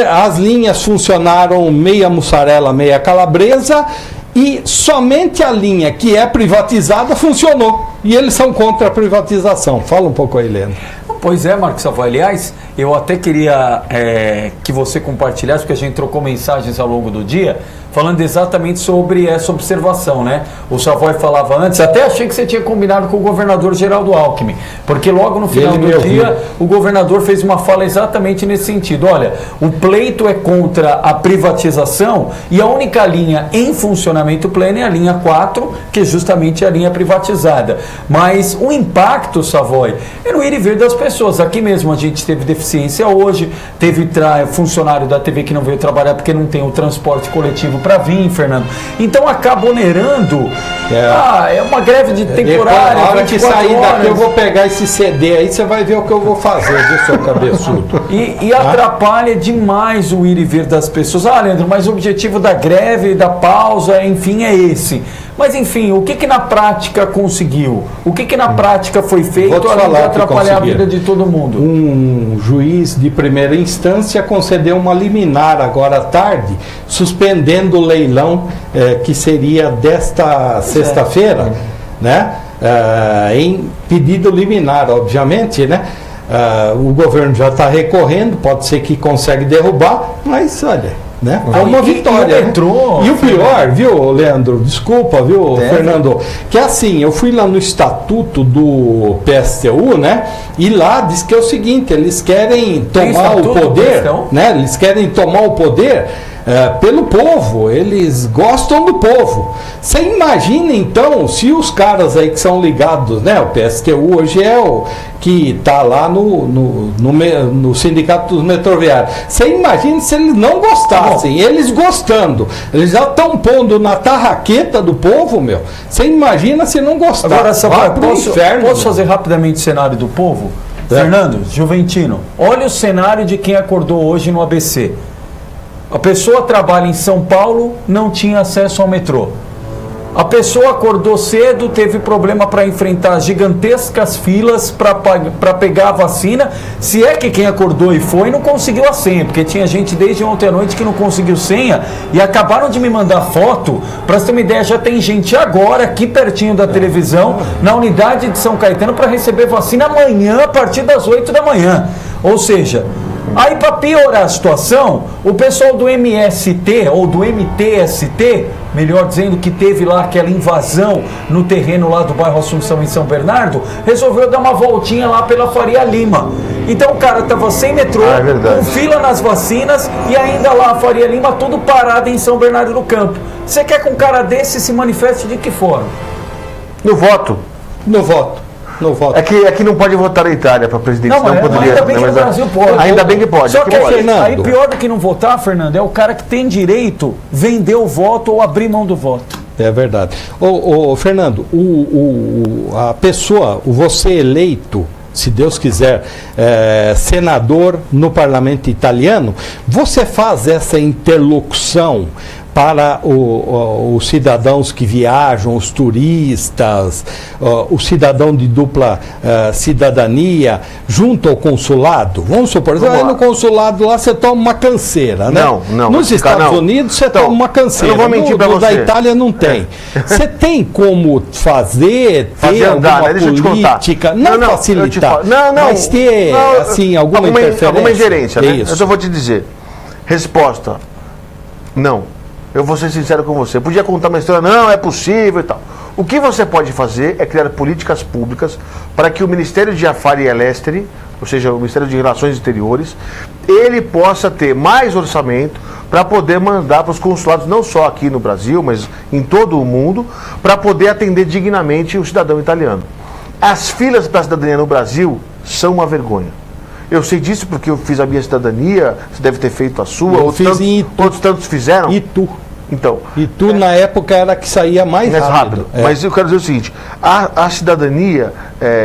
Speaker 2: As linhas funcionaram meia mussarela, meia calabresa, e somente a linha que é privatizada funcionou. E eles são contra a privatização. Fala um pouco aí, Leandro.
Speaker 4: Pois é, Marcos Savoy. Aliás, eu até queria que você compartilhasse, porque a gente trocou mensagens ao longo do dia, falando exatamente sobre essa observação, né? O Savoy falava antes, até achei que você tinha combinado com o governador Geraldo Alckmin, porque logo no final do dia, o governador fez uma fala exatamente nesse sentido. Olha, o pleito é contra a privatização e a única linha em funcionamento pleno é a linha 4, que é justamente a linha privatizada. Mas o impacto, Savoy, é no ir e vir das pessoas. Aqui mesmo a gente teve deficiência hoje, teve funcionário da TV que não veio trabalhar porque não tem o transporte coletivo para vir, Fernando. Então acaba onerando. É uma greve de temporária.
Speaker 2: A hora que sair daqui eu vou pegar esse CD aí, você vai ver o que eu vou fazer, viu, seu cabeçudo?
Speaker 4: E atrapalha demais o ir e vir das pessoas. Leandro, mas o objetivo da greve, da pausa, enfim, é esse. Mas enfim, o que na prática conseguiu? O que na prática foi feito além de atrapalhar a vida de todo mundo?
Speaker 2: Um juiz de primeira instância concedeu uma liminar agora à tarde, suspendendo o leilão que seria desta sexta-feira, né? Em pedido liminar, obviamente, né? O governo já está recorrendo, pode ser que consegue derrubar, mas olha... Né? É uma vitória. E o pior, viu, Leandro? Desculpa, viu, Fernando? Que assim, eu fui lá no estatuto do PSTU, né? E lá diz que é o seguinte: eles querem tomar o poder, né? Eles querem tomar o poder pelo povo, eles gostam do povo. Você imagina então se os caras aí que são ligados, né? O PSTU hoje é o que está lá no Sindicato dos Metroviários. Você imagina se eles não gostassem, eles gostando, eles já estão pondo na tarraqueta do povo, meu. Você imagina se não gostassem.
Speaker 4: Agora, posso fazer rapidamente o cenário do povo? Fernando, Juventino, olha o cenário de quem acordou hoje no ABC. A pessoa trabalha em São Paulo, não tinha acesso ao metrô. A pessoa acordou cedo, teve problema para enfrentar gigantescas filas para pegar a vacina. Se é que quem acordou e foi, não conseguiu a senha, porque tinha gente desde ontem à noite que não conseguiu senha e acabaram de me mandar foto. Para você ter uma ideia, já tem gente agora aqui pertinho da televisão, na unidade de São Caetano, para receber vacina amanhã a partir das 8 da manhã. Ou seja... Aí, para piorar a situação, o pessoal do MST, ou do MTST, melhor dizendo, que teve lá aquela invasão no terreno lá do bairro Assunção, em São Bernardo, resolveu dar uma voltinha lá pela Faria Lima. Então o cara estava sem metrô, com fila nas vacinas, e ainda lá a Faria Lima tudo parado em São Bernardo do Campo. Você quer que um cara desse se manifeste de que forma?
Speaker 3: No voto.
Speaker 2: No voto.
Speaker 3: É que não pode votar na Itália para presidente.
Speaker 4: Não poderia. Ainda bem que no Brasil pode.
Speaker 3: Ainda bem que pode.
Speaker 4: Só que aí pior do que não votar, Fernando, é o cara que tem direito vender o voto ou abrir mão do voto.
Speaker 2: É verdade. Fernando, a pessoa, você eleito, se Deus quiser, senador no parlamento italiano, você faz essa interlocução para os cidadãos que viajam, os turistas, o cidadão de dupla cidadania, junto ao consulado? Vamos supor, no consulado lá você toma uma canseira, né?
Speaker 3: Não.
Speaker 2: Nos Estados Unidos você toma uma canseira.
Speaker 3: Eu não vou mentir para você.
Speaker 2: Da Itália não tem. Você tem como fazer
Speaker 3: andar,
Speaker 2: alguma política, não facilitar, mas ter assim, alguma interferência?
Speaker 3: Alguma ingerência, né?
Speaker 2: Isso.
Speaker 3: Eu só vou te dizer. Resposta, não. Eu vou ser sincero com você. Podia contar uma história, não, é possível e tal. O que você pode fazer é criar políticas públicas para que o Ministério de Affari Esteri, ou seja, o Ministério de Relações Exteriores, ele possa ter mais orçamento para poder mandar para os consulados, não só aqui no Brasil, mas em todo o mundo, para poder atender dignamente o cidadão italiano. As filas para a cidadania no Brasil são uma vergonha. Eu sei disso porque eu fiz a minha cidadania, você deve ter feito a sua, outros tantos fizeram. Então,
Speaker 2: Itu na época era que saía mais rápido.
Speaker 3: Mas eu quero dizer o seguinte, a cidadania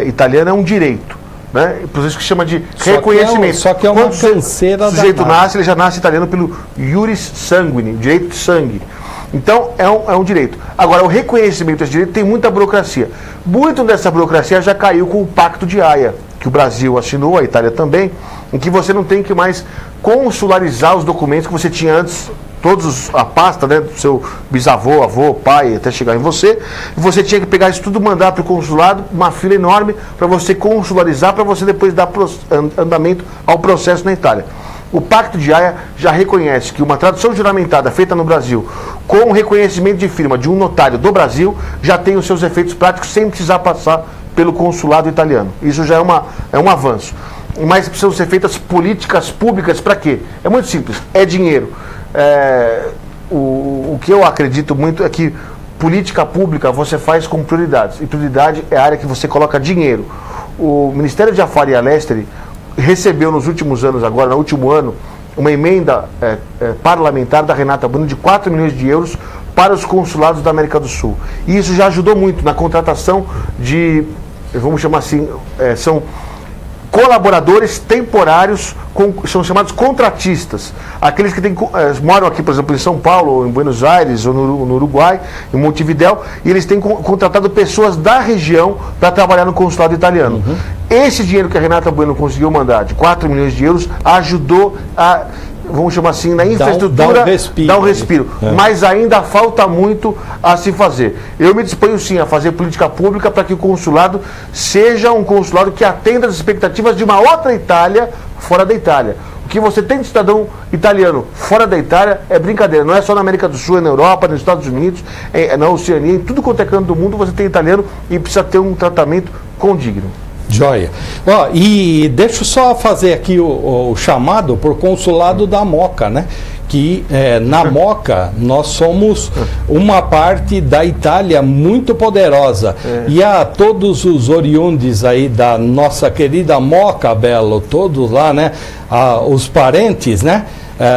Speaker 3: italiana é um direito, né? Por isso que chama de reconhecimento.
Speaker 2: Só que é uma canseira da.
Speaker 3: O sujeito nasce, ele já nasce italiano pelo iuris sanguine, direito de sangue. Então, é um direito. Agora, o reconhecimento desse direito tem muita burocracia. Muito dessa burocracia já caiu com o Pacto de Haia, que o Brasil assinou, a Itália também, em que você não tem que mais consularizar os documentos que você tinha antes, a pasta, né, do seu bisavô, avô, pai, até chegar em você, e você tinha que pegar isso tudo, mandar para o consulado, uma fila enorme, para você consularizar, para você depois dar andamento ao processo na Itália. O Pacto de Haia já reconhece que uma tradução juramentada feita no Brasil, com o reconhecimento de firma de um notário do Brasil, já tem os seus efeitos práticos sem precisar passar pelo consulado italiano. Isso já é um avanço. Mas precisam ser feitas políticas públicas para quê? É muito simples, é dinheiro. O que eu acredito muito é que política pública você faz com prioridades. E prioridade é a área que você coloca dinheiro. O Ministério de Affari Esteri recebeu nos últimos anos, agora no último ano, uma emenda parlamentar da Renata Bueno de 4 milhões de euros para os consulados da América do Sul. E isso já ajudou muito na contratação de, vamos chamar assim, são colaboradores temporários, são chamados contratistas. Aqueles que moram aqui, por exemplo, em São Paulo, ou em Buenos Aires, ou no Uruguai, em Montevidéu, e eles têm contratado pessoas da região para trabalhar no consulado italiano. Uhum. Esse dinheiro que a Renata Bueno conseguiu mandar, de 4 milhões de euros, ajudou a, vamos chamar assim, na infraestrutura, dá um respiro. Mas ainda falta muito a se fazer. Eu me disponho sim a fazer política pública para que o consulado seja um consulado que atenda as expectativas de uma outra Itália fora da Itália. O que você tem de cidadão italiano fora da Itália é brincadeira. Não é só na América do Sul, é na Europa, nos Estados Unidos, na Oceania, em tudo quanto é canto do mundo você tem italiano e precisa ter um tratamento condigno.
Speaker 2: Joia. E deixa eu só fazer aqui o chamado por consulado da Moca, né? Que na Moca nós somos uma parte da Itália muito poderosa. E a todos os oriundes aí da nossa querida Moca, Belo, todos lá, né? Os parentes, né?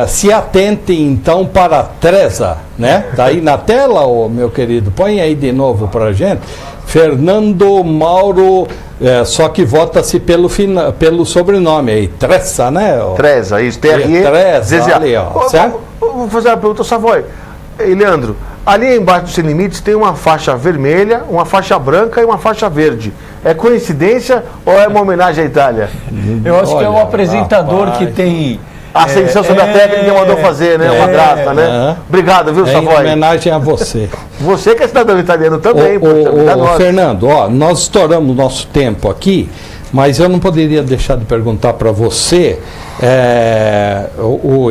Speaker 2: Se atentem então para Tresa, né? Tá aí na tela, meu querido, põe aí de novo pra gente. Fernando Mauro, só que vota-se pelo sobrenome aí, Tressa, né?
Speaker 3: Tresa, isso, Tresa,
Speaker 2: ali, ó, certo?
Speaker 3: Vou fazer uma pergunta, Savoy. E Leandro, ali embaixo do Sem Limites tem uma faixa vermelha, uma faixa branca e uma faixa verde. É coincidência ou é uma homenagem à Itália?
Speaker 4: Eu acho que é o apresentador que tem...
Speaker 3: A ascensão sobre a técnica mandou fazer, né? Uma graça, né? Obrigado, viu, Savoy?
Speaker 2: Em homenagem a você.
Speaker 3: Você que é cidadão italiano também.
Speaker 2: Fernando, nós estouramos nosso tempo aqui, mas eu não poderia deixar de perguntar para você,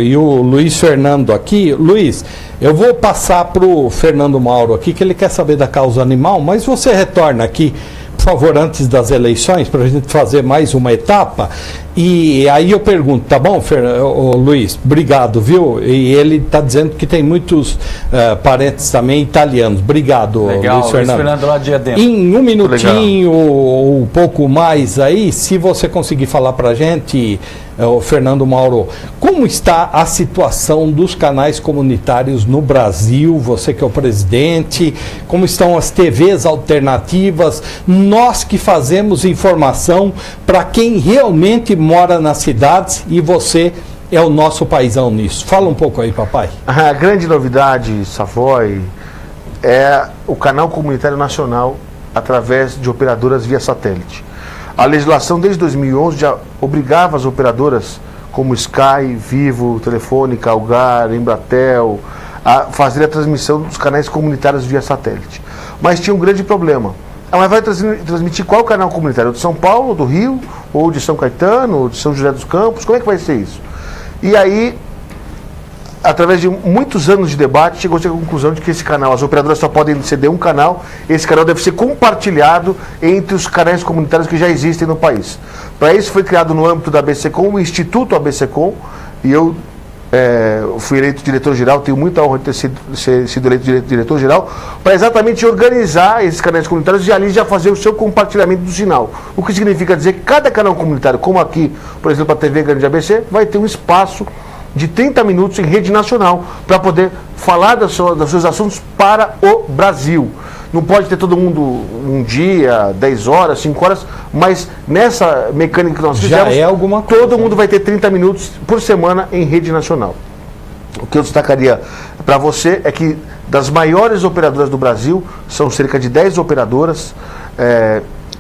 Speaker 2: e o Luiz Fernando aqui. Luiz, eu vou passar para o Fernando Mauro aqui, que ele quer saber da causa animal, mas você retorna aqui, por favor, antes das eleições, para a gente fazer mais uma etapa. E aí eu pergunto, tá bom, Luiz? Obrigado, viu? E ele está dizendo que tem muitos parentes também italianos. Obrigado,
Speaker 4: legal,
Speaker 2: Luiz Fernando.
Speaker 4: Luiz Fernando lá de Adem.
Speaker 2: Em um minutinho ou um pouco mais aí, se você conseguir falar para a gente, o Fernando Mauro, como está a situação dos canais comunitários no Brasil? Você que é o presidente, como estão as TVs alternativas? Nós que fazemos informação para quem realmente mora nas cidades e você é o nosso paizão nisso. Fala um pouco aí, papai.
Speaker 3: A grande novidade, Savoy, é o canal comunitário nacional através de operadoras via satélite. A legislação desde 2011 já obrigava as operadoras como Sky, Vivo, Telefônica, Algar, Embratel, a fazer a transmissão dos canais comunitários via satélite. Mas tinha um grande problema. Mas vai transmitir qual canal comunitário? De São Paulo, do Rio, ou de São Caetano, ou de São José dos Campos? Como é que vai ser isso? E aí, através de muitos anos de debate, chegou-se à conclusão de que esse canal, as operadoras só podem ceder um canal, esse canal deve ser compartilhado entre os canais comunitários que já existem no país. Para isso foi criado no âmbito da ABCCom, o Instituto ABCCom, e eu fui eleito diretor-geral, tenho muita honra de ter sido eleito diretor-geral, para exatamente organizar esses canais comunitários e ali já fazer o seu compartilhamento do sinal. O que significa dizer que cada canal comunitário, como aqui, por exemplo, a TV Grande ABC, vai ter um espaço de 30 minutos em rede nacional para poder falar dos seus assuntos para o Brasil. Não pode ter todo mundo um dia, 10 horas, 5 horas, mas nessa mecânica que nós fizemos, todo mundo vai ter 30 minutos por semana em rede nacional. O que eu destacaria para você é que das maiores operadoras do Brasil, são cerca de 10 operadoras,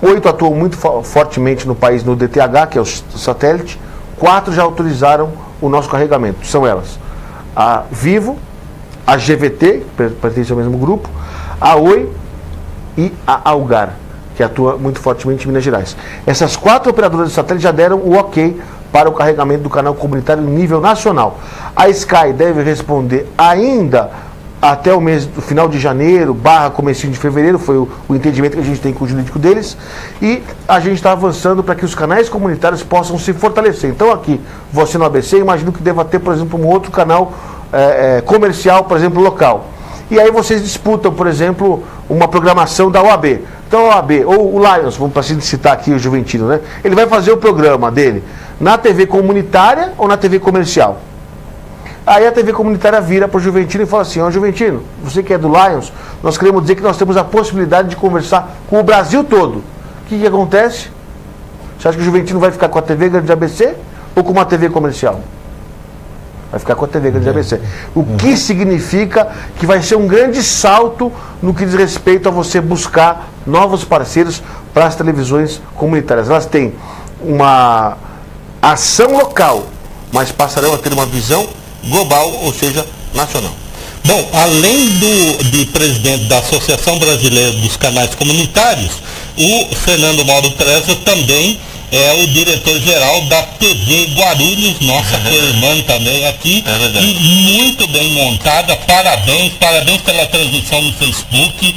Speaker 3: 8 atuam muito fortemente no país no DTH, que é o satélite, 4 já autorizaram o nosso carregamento. São elas: a Vivo, a GVT, que pertence ao mesmo grupo, a Oi e a Algar, que atua muito fortemente em Minas Gerais. Essas 4 operadoras de satélite já deram o ok para o carregamento do canal comunitário em nível nacional. A Sky deve responder ainda até o final de janeiro, comecinho de fevereiro, foi o entendimento que a gente tem com o jurídico deles, e a gente está avançando para que os canais comunitários possam se fortalecer. Então aqui, você no ABC, imagino que deva ter, por exemplo, um outro canal comercial, por exemplo, local. E aí vocês disputam, por exemplo, uma programação da OAB. Então a OAB, ou o Lions, vamos para citar aqui o Juventino, né? Ele vai fazer o programa dele na TV comunitária ou na TV comercial? Aí a TV comunitária vira para o Juventino e fala assim: ó, Juventino, você que é do Lions, nós queremos dizer que nós temos a possibilidade de conversar com o Brasil todo. O que acontece? Você acha que o Juventino vai ficar com a TV Grande ABC ou com uma TV comercial? Vai ficar com a TV Grande ABC. O que significa que vai ser um grande salto no que diz respeito a você buscar novos parceiros para as televisões comunitárias. Elas têm uma ação local, mas passarão a ter uma visão global, ou seja, nacional.
Speaker 5: Bom, além de presidente da Associação Brasileira dos Canais Comunitários, o Fernando Mauro Treza também é o diretor-geral da TV Guarulhos, nossa co-irmã também aqui, e muito bem montada. Parabéns pela transmissão no Facebook.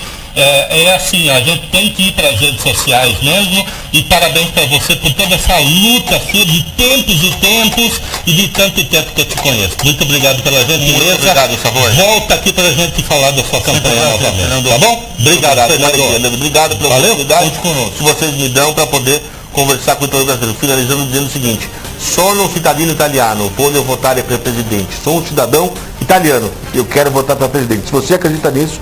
Speaker 5: Assim, a gente tem que ir para as redes sociais mesmo, e parabéns para você por toda essa luta sua de tempos e tempos, e de tanto tempo que eu te conheço. Muito obrigado pela gentileza. Muito obrigado, Savoy. Volta aqui para a gente falar da sua campanha novamente, tá bom? Obrigado, Fernando. Obrigado pela oportunidade que vocês me dão para poder conversar com o povo brasileiro. Finalizando dizendo o seguinte: sono um cidadino italiano, voglio votare per presidente. Sou um cidadão italiano, eu quero votar para presidente. Se você acredita nisso,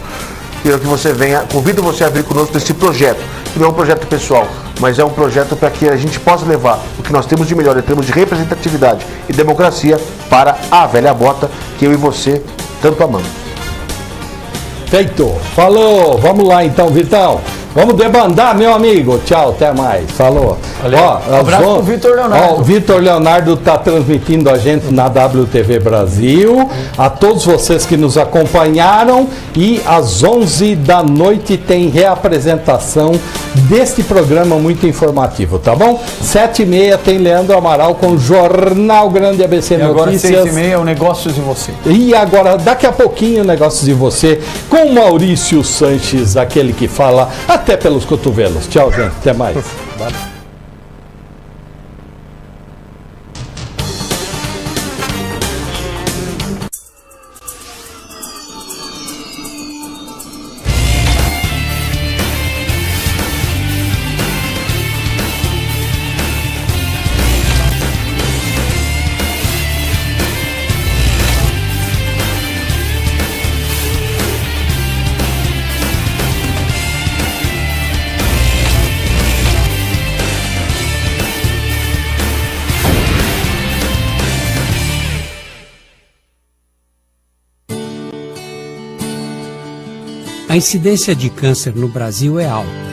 Speaker 5: quero que você venha, convido você a vir conosco nesse projeto, que não é um projeto pessoal, mas é um projeto para que a gente possa levar o que nós temos de melhor em termos de representatividade e democracia para a velha bota que eu e você tanto amamos.
Speaker 2: Feito. Falou. Vamos lá então, Vitão. Vamos debandar, meu amigo. Tchau, até mais. Falou.
Speaker 4: Abraço pro Vitor Leonardo.
Speaker 2: O Vitor Leonardo está transmitindo a gente na WTV Brasil. A todos vocês que nos acompanharam. E às 11 da noite tem reapresentação deste programa muito informativo, tá bom? 7h30 tem Leandro Amaral com o Jornal Grande ABC Notícias.
Speaker 4: Agora 6h30 o Negócios de Você.
Speaker 2: E agora, daqui a pouquinho, Negócios de Você com Maurício Sanches, aquele que fala até pelos cotovelos. Tchau, gente. Até mais. Valeu.
Speaker 6: A incidência de câncer no Brasil é alta.